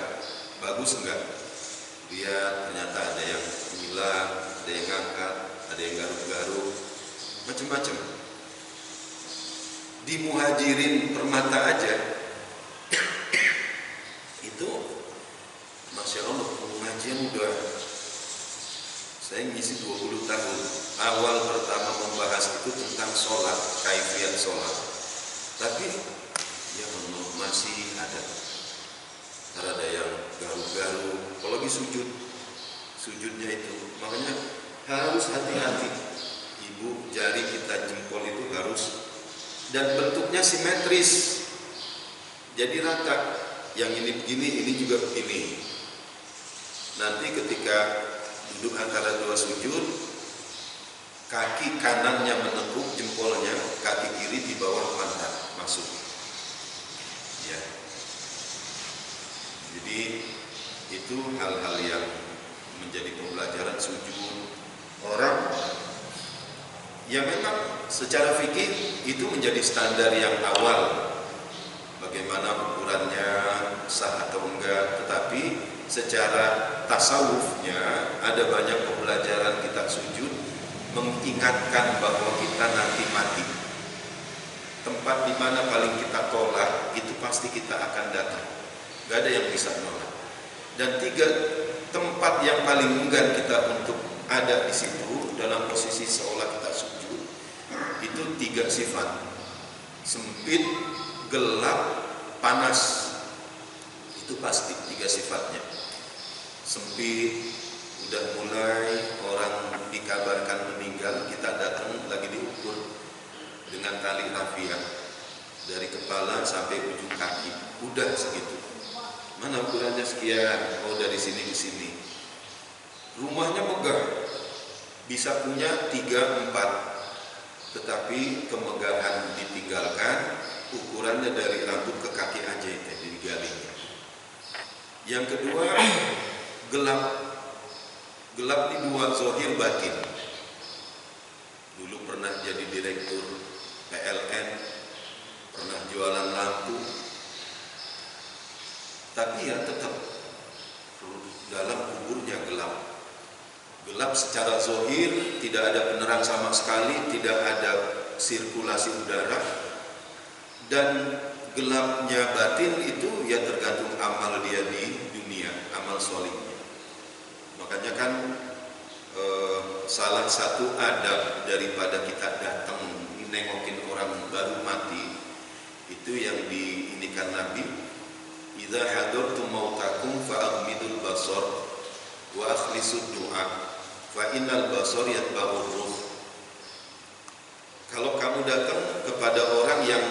Bagus enggak? Lihat ternyata ada yang hilang, ada yang ngangkat, ada yang garuk-garuk, macam-macam. Di Muhajirin Permata aja itu Masya Allah pengajian udah, saya ngisi 20 tahun. Awal pertama membahas itu tentang sholat, kaifiyat sholat. Tapi ya masih ada. Ada yang garuk-garuk. Kalau lagi sujudnya itu, makanya harus hati-hati. Ibu jari kita jempol itu harus, dan bentuknya simetris. Jadi rata. Yang ini begini, ini juga begini. Nanti ketika duduk antara 2 sujud, kaki kanannya menekuk jempolnya, kaki kiri di bawah pantat masuk. Ya. Jadi itu hal-hal yang menjadi pembelajaran sujud orang. Ya memang secara fikih itu menjadi standar yang awal. Bagaimana ukurannya, sah atau enggak, tetapi secara tasawufnya ada banyak pembelajaran kita sujud mengingatkan bahwa kita nanti mati. Tempat di mana paling kita tolak itu pasti kita akan datang. Gak ada yang bisa nolak. Dan 3 tempat yang paling enggan kita untuk ada di situ dalam posisi seolah kita sujud itu 3 sifat: sempit, gelap, panas. Itu pasti 3 sifatnya. Sempit, udah mulai orang dikabarkan meninggal, kita datang lagi diukur dengan tali rafia dari kepala sampai ujung kaki, udah segitu. Mana ukurannya sekian? Oh dari sini ke sini. Rumahnya megah, bisa punya 3-4, tetapi kemegahan ditinggalkan, ukurannya dari rambut ke kaki aja itu digalinya. Yang kedua, gelap. Gelap ini 2, zahir batin. Dulu pernah jadi direktur PLN, pernah jualan lampu, tapi ya tetap dalam kuburnya gelap. Gelap secara zahir, tidak ada penerang sama sekali, tidak ada sirkulasi udara, dan gelapnya batin itu ya tergantung amal dia di dunia, amal solihnya. Makanya kan salah satu adab daripada kita datang nengokin orang baru mati itu yang diinikan Nabi, idza hadartum mautakum fa'ghmidul basar wa akhlisud du'a fa innal basar yatba'ur ruh. Kalau kamu datang kepada orang yang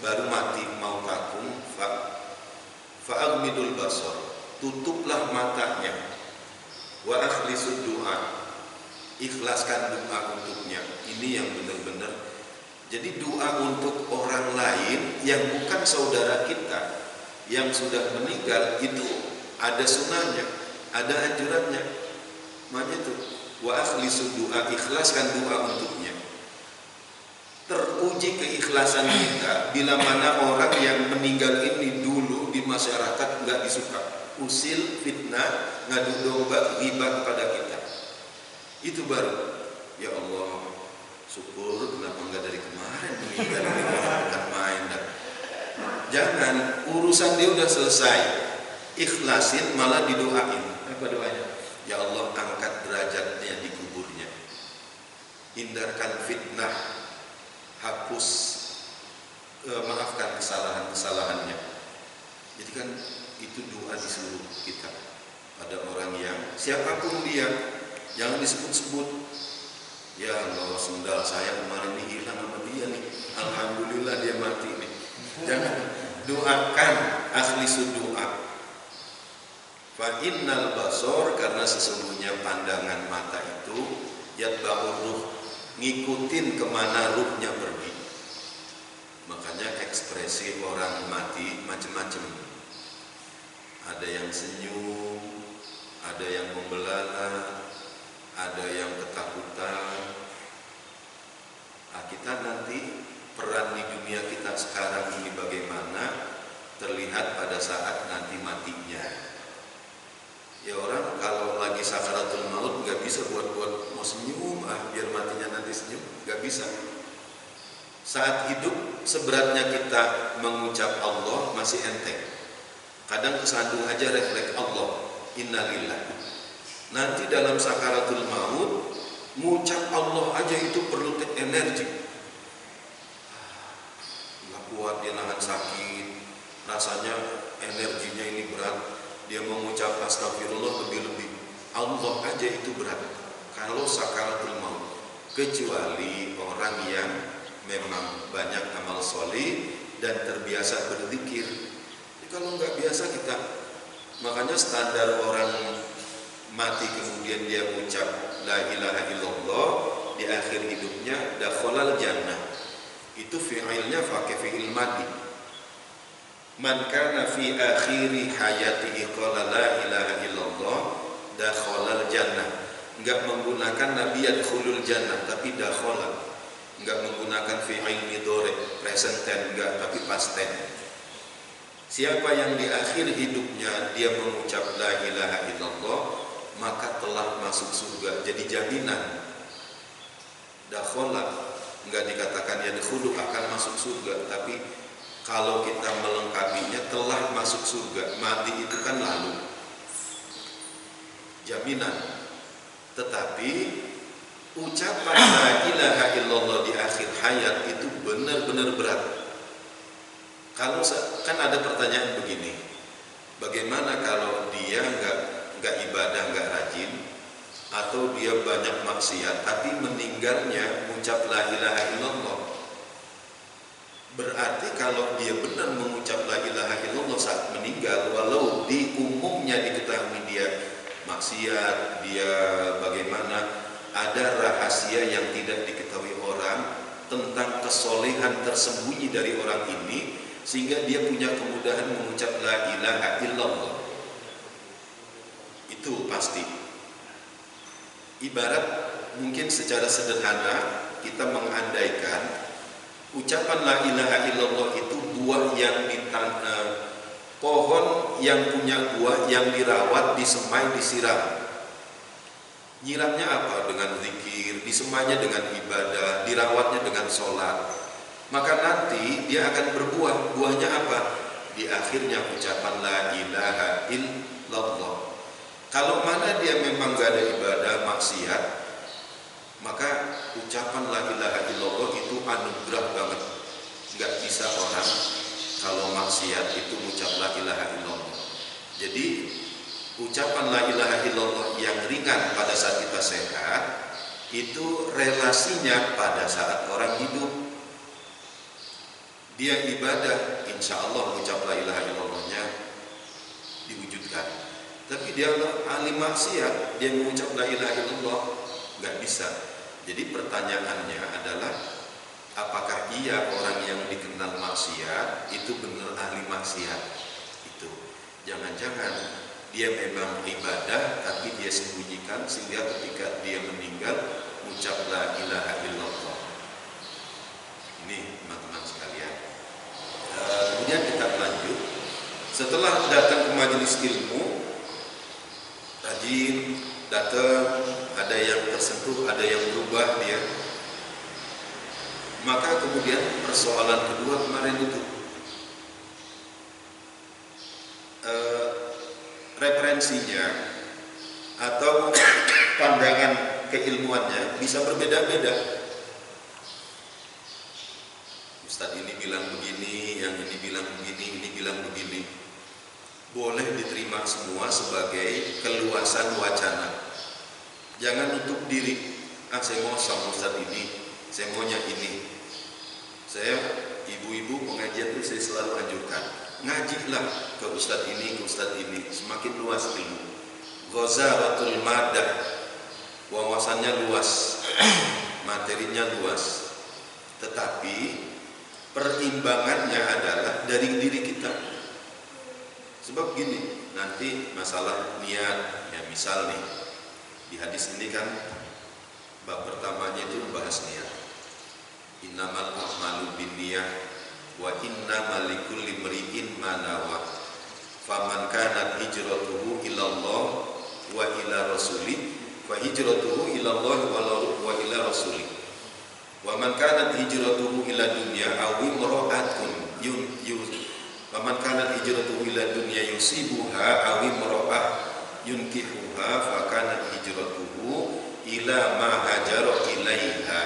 baru mati, mautakum fa'ghmidul basar, tutuplah matanya, wa akhlisud du'a, ikhlaskan doa untuknya. Ini yang benar-benar. Jadi doa untuk orang lain yang bukan saudara kita, yang sudah meninggal, itu ada sunahnya, ada anjurannya. Makanya itu wa akhlisud du'a, ikhlaskan doa untuknya. Teruji keikhlasan kita bila mana orang yang meninggal ini dulu di masyarakat nggak disuka, usil, fitnah, ngadu domba, ghibah kepada kita. Itu baru, ya Allah, syukur kenapa enggak dari kemarin meninggal, bukan main dah. Jangan, urusan dia udah selesai, ikhlasin malah didoain. Apa doanya? Ya Allah, angkat derajatnya di kuburnya, hindarkan fitnah, hapus, maafkan kesalahan-kesalahannya. Jadi kan itu doa disuruh kita pada orang yang siapapun dia, jangan disebut-sebut. Ya Allah, sendal saya kemarin ini hilang sama dia nih, alhamdulillah dia mati nih. Jangan, doakan, akhlisu doa. Fa innal basar, karena sesungguhnya pandangan mata itu yatba'ur ruh, ngikutin kemana ruhnya pergi. Makanya ekspresi orang mati macam-macam. Ada yang senyum, ada yang membelalak, ada yang ketakutan. Nah, kita nanti peran di dunia kita sekarang ini bagaimana terlihat pada saat nanti matinya. Ya orang kalau lagi sakaratul maut nggak bisa buat-buat mau senyum, biar matinya nanti senyum, nggak bisa. Saat hidup seberatnya kita mengucap Allah masih enteng. Kadang kesandung aja refleks Allah, innalillah. Nanti dalam sakaratul maut, mengucap Allah aja itu perlu energi. Nggak kuat, dia nahan sakit, rasanya energinya ini berat. Dia mengucap astagfirullah lebih-lebih. Allah aja itu berat kalau sakaratul maut. Kecuali orang yang memang banyak amal soleh dan terbiasa berzikir. Jadi kalau nggak biasa kita, makanya standar orang mati kemudian dia mengucap la ilaha illallah di akhir hidupnya, dakhalal jannah. Itu fi'ilnya pakai fi'il madi. Man kana fi akhiri hayatihi qala la ilaha illallah dakhalal jannah. Enggak menggunakan nabi yadkhulul jannah, tapi dakhala. Enggak menggunakan fi'il mudhari present tense, enggak, tapi past tense. Siapa yang di akhir hidupnya dia mengucap la ilaha illallah, maka telah masuk surga. Jadi jaminan. Dakhala enggak dikatakan yadkhulu akan masuk surga, tapi kalau kita melengkapinya telah masuk surga. Mati itu kan lalu, jaminan. Tetapi ucapan la ilaha illallah di akhir hayat itu benar-benar berat. Kalau kan ada pertanyaan begini, bagaimana kalau dia nggak ibadah, nggak rajin, atau dia banyak maksiat tapi meninggalnya mengucap la ilaha illallah? Berarti kalau dia benar mengucap la ilaha illallah saat meninggal, walau di umumnya diketahui dia maksiat, dia bagaimana, ada rahasia yang tidak diketahui orang tentang kesolehan tersembunyi dari orang ini, sehingga dia punya kemudahan mengucap la ilaha illallah. Itu pasti. Ibarat mungkin secara sederhana kita mengandaikan ucapan la ilaha illallah itu buah yang pohon yang punya buah yang dirawat, disemai, disiram. Nyiramnya apa? Dengan zikir, disemainya dengan ibadah, dirawatnya dengan sholat. Maka nanti dia akan berbuah. Buahnya apa? Di akhirnya ucapan la ilaha illallah. Kalau mana dia memang gak ada ibadah, maksiat, maka ucapan la ilaha illallah itu anugerah banget. Gak bisa orang kalau maksiat itu ucap la ilaha illallah. Jadi ucapan la ilaha illallah yang ringan pada saat kita sehat, itu relasinya pada saat orang hidup. Dia ibadah, insya Allah ucap la ilaha illallahnya diwujudkan. Tapi dia ahli maksiat, dia mengucap la ilaha illallah, gak bisa. Jadi pertanyaannya adalah, apakah iya orang yang dikenal maksiat itu benar ahli maksiat? Itu jangan-jangan dia memang ibadah tapi dia sembunyikan sehingga ketika dia meninggal ucap la ilaha illallah. Ini teman-teman sekalian. Kemudian kita lanjut. Setelah datang ke majelis ilmu, rajin datang, ada yang tersentuh, ada yang berubah dia. Maka kemudian persoalan kedua kemarin itu, referensinya atau pandangan keilmuannya bisa berbeda-beda. Ustadz ini bilang begini, yang ini bilang begini, ini bilang begini. Boleh diterima semua sebagai keluasan wacana. Jangan nutup diri. Saya mau sama Ustadz ini, saya maunya ini. Saya, ibu-ibu pengajian itu saya selalu anjurkan, ngajilah ke Ustadz ini, ke Ustadz ini, semakin luas ilmu. Ghazaratul madah, wawasannya luas, materinya luas. Tetapi perimbangannya adalah dari diri kita. Sebab gini, nanti masalah niat, ya misal nih, di hadis ini kan bab pertamanya itu membahas niat. Innamal a'malu binniyah wa innamal likulli imri'in ma nawa. Faman kanat hijratuhu ila Allah wa ila rasulih fa hijratuhu ila Allah wa ila rasulih. Wa man kanat hijratuhu ila dunya aw imra'atun wa man kanat hijratuhu ila dunya yusibuha aw imra'ah yunkihuha fa kanat hijratuhu ila ma hajara ilaiha.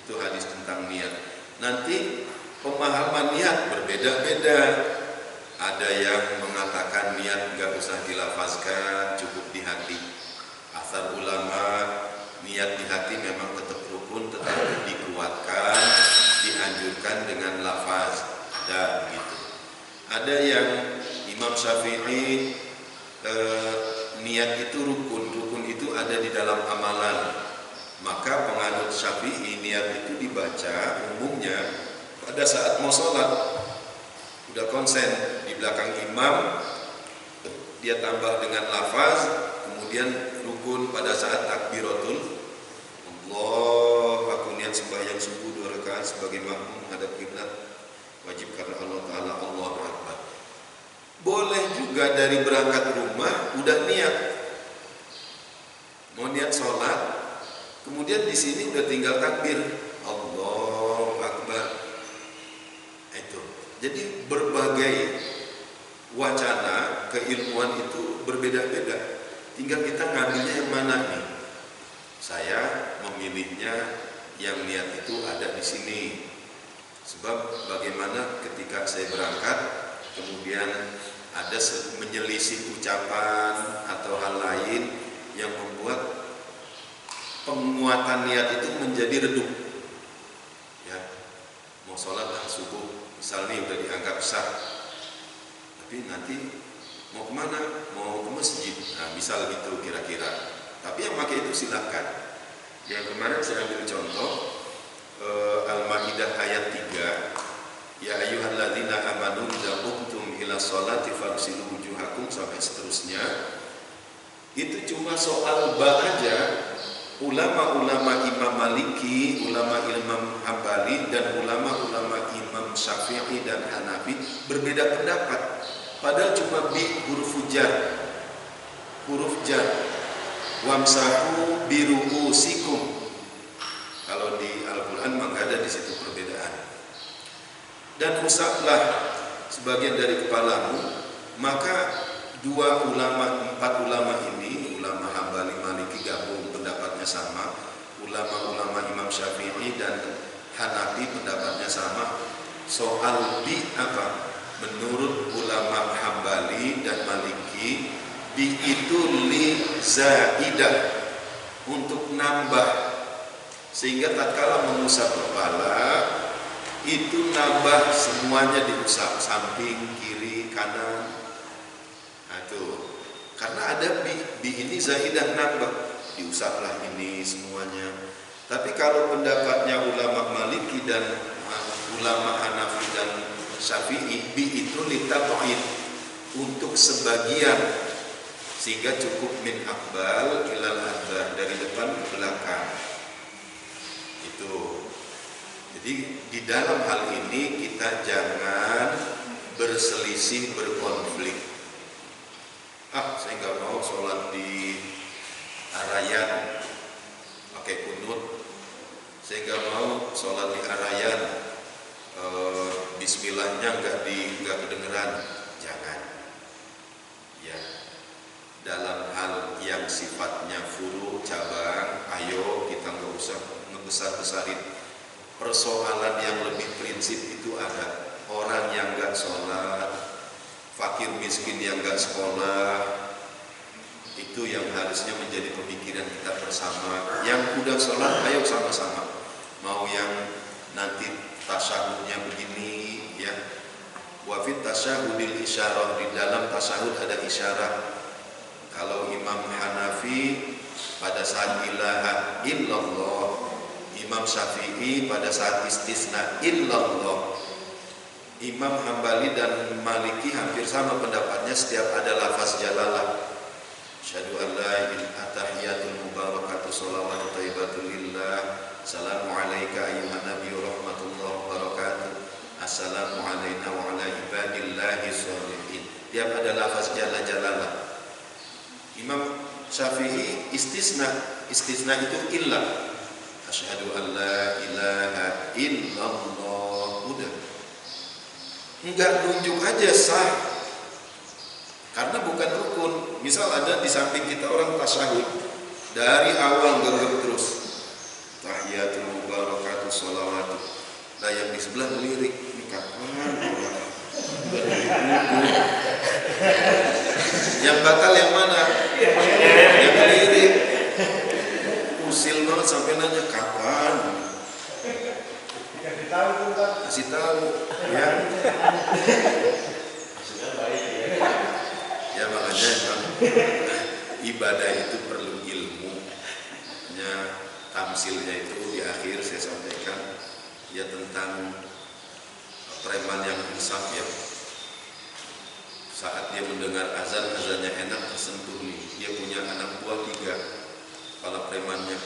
Itu hadis tentang niat. Nanti pemahaman niat berbeda-beda. Ada yang mengatakan niat gak usah dilafazkan, cukup di hati. Asal ulama, niat di hati memang tetap rukun, tetap dikuatkan, dianjurkan dengan lafaz. Ada begitu. Ada yang Imam Syafi'i niat itu rukun. Rukun itu ada di dalam amalan. Maka penganut Syafi'i niat itu dibaca umumnya pada saat mau sholat. Udah konsen di belakang imam, dia tambah dengan lafaz, kemudian rukun pada saat takbiratul Allah, aku niat sembahyang subuh 2 rakaat sebagai makmum menghadap kiblat, wajib karena Allah Ta'ala, Allahu Akbar. Boleh juga dari berangkat rumah udah niat mau niat sholat, kemudian di sini udah tinggal takbir Allahu Akbar. Itu. Jadi berbagai wacana keilmuan itu berbeda-beda. Tinggal kita ngambilnya yang mana nih. Saya memilihnya yang niat itu ada di sini. Sebab bagaimana ketika saya berangkat kemudian ada menyelisih ucapan atau hal lain yang membuat penguatan niat itu menjadi redup. Ya, mau sholat subuh, misalnya udah dianggap sah, tapi nanti mau kemana? Mau ke masjid. Nah, misal gitu kira-kira. Tapi yang pakai itu silahkan. Yang kemarin saya ambil contoh Al-Maidah ayat 3. Ya ayyuhalladzina amanu idza qumtum ila sholati faghsilu wujuhakum sampai seterusnya. Itu cuma soal ba aja. ulama-ulama Imam Maliki, ulama Imam Hambali, dan ulama-ulama Imam Syafi'i dan Hanafi berbeda pendapat. Padahal cuma huruf jar, wamsahu biruusikum. Kalau di Al-Quran mah ada di situ perbedaan. Dan usaplah sebagian dari kepalamu. Maka empat ulama ini, ulama Hambali Maliki gabung pendapatnya sama, ulama-ulama Imam Syafi'i dan Hanafi pendapatnya sama. Soal apa? Menurut ulama Hambali dan Maliki, itu li zaidah, untuk nambah, sehingga tatkala mengusap kepala itu nambah semuanya diusap, samping, kiri, kanan. Nah, tuh. Karena ada bi ini zaidah, nambah, diusaplah ini semuanya. Tapi kalau pendapatnya ulama Maliki dan ulama Hanafi dan Syafi'i, bi itu litat'id, untuk sebagian, sehingga cukup min akbal ilal adbar, dari depan ke belakang. Itu. Jadi di dalam hal ini kita jangan berselisih, berkonflik. Saya nggak mau sholat di Arayan pakai kunut, saya nggak mau sholat di Arayan bismillahnya nggak kedengeran. Jangan. Ya, dalam hal yang sifatnya furu, cabang, ayo kita nggak usah ngebesar-besarin. Persoalan yang lebih prinsip itu ada orang yang nggak sholat, fakir miskin yang nggak sekolah, itu yang harusnya menjadi pemikiran kita bersama. Yang udah sholat, ayo sama-sama. Mau yang nanti tasyahudnya begini, ya. Wafid tasyahudil isyarah, di dalam tasyahud ada isyarat. Kalau Imam Hanafi pada saat ilaha illallah, Imam Syafi'i pada saat istisna illallah. Imam Hambali dan Maliki hampir sama pendapatnya, setiap ada lafaz jalalah. Asyhadu an la ilaha tahiyatul mubarakatuh shalawatu thayyibatul lillah. Assalamu alayka ayyuhan nabiyyu rahmatullahi wabarakatuh. Assalamu alayna wa ala ibadillahi sholihin. Tiap ada lafaz jalalah. Imam Syafi'i istisna itu illah. Asyhadu an la ilaha illallah. Udah. Enggak nunjuk aja sah. Karena bukan rukun. Misal ada di samping kita orang tasyahud, dari awal genggam terus. Tahiyatul mubarakatuh sholawatu. Nah yang di sebelah melirik, ini kapan orang? Yang batal yang mana? Yang melirik. Usil banget sampai nanya kapan? Kasih tahu, ya. Ya makanya memang ibadah itu perlu ilmu. Hanya tamsilnya itu di akhir saya sampaikan ya tentang preman yang insaf, ya. Saat dia mendengar azannya enak, tersentuh nih. Dia punya anak buah 3. Kepala premannya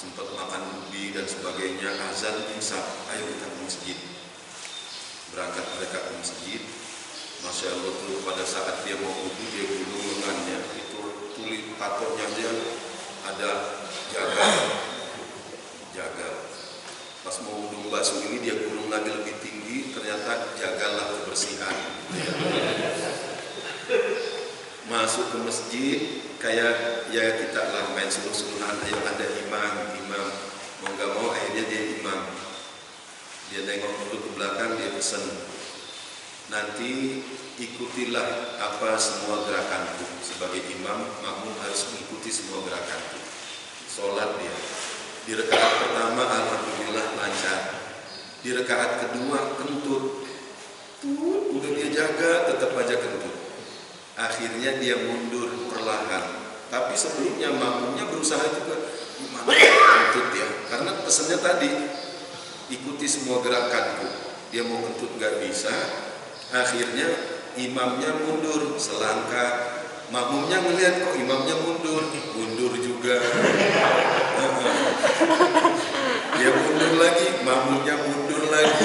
sempat makan ubi dan sebagainya, azan insaf, ayo kita ke masjid. Berangkat mereka ke masjid. Masya Allah tuh, pada saat dia mau ubi, dia gulung lengannya, itu tulis tatornya dia ada jagal. Pas mau udung basuh ini dia gulung lagi lebih tinggi, ternyata jagalah kebersihan. Masuk ke masjid kayak ya kita lah main suluh-suluhan, ayo ada imam mau nggak mau akhirnya dia imam. Dia nengok dulu ke belakang, dia pesen, nanti ikutilah apa semua gerakanku. Sebagai imam, makmum harus mengikuti semua gerakanku. Sholat dia di rakaat pertama alhamdulillah lancar, di rakaat kedua kentut, udah dia jaga tetap aja kentut. Akhirnya dia mundur perlahan, tapi sebelumnya makmumnya berusaha juga gimana kentut ya, karena pesannya tadi ikuti semua gerakanku. Dia mau kentut gak bisa, akhirnya imamnya mundur selangkah, makmumnya ngelihat kok imamnya mundur juga. lagi, makmumnya mundur lagi.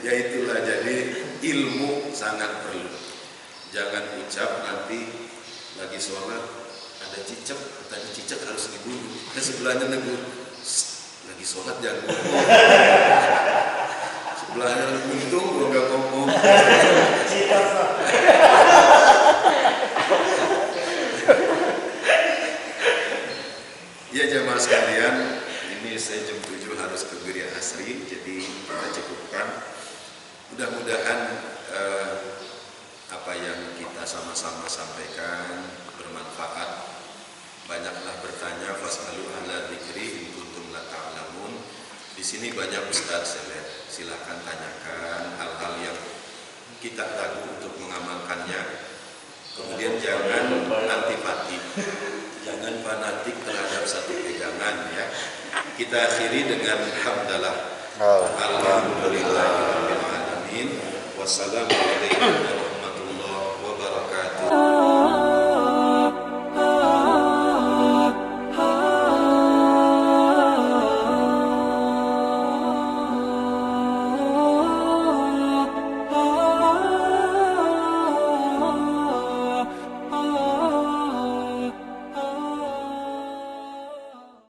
Ya itulah, jadi ilmu sangat perlu. Jangan ucap nanti lagi sholat ada cicak, tadi cicak harus dibunuh. Dan sebelahnya negur, lagi sholat jangan ngomong. Sebelahnya untung gua nggak ngomong. Ya jamaah sekalian, ini saya jam 7 harus ke Geria Asri, jadi kita cukupkan. Mudah-mudahan apa yang kita sama-sama sampaikan bermanfaat. Banyaklah bertanya, fasalu ahla dzikri in kuntum la ta'lamun. Di sini banyak ustaz, saya lihat. Silakan tanyakan hal-hal yang kita ragu untuk mengamalkannya. Kemudian jangan antipati. Jangan fanatik terhadap satu pegangan ya. Kita akhiri dengan hamdalah. Alhamdulillahirabbil alamin. Wassalamu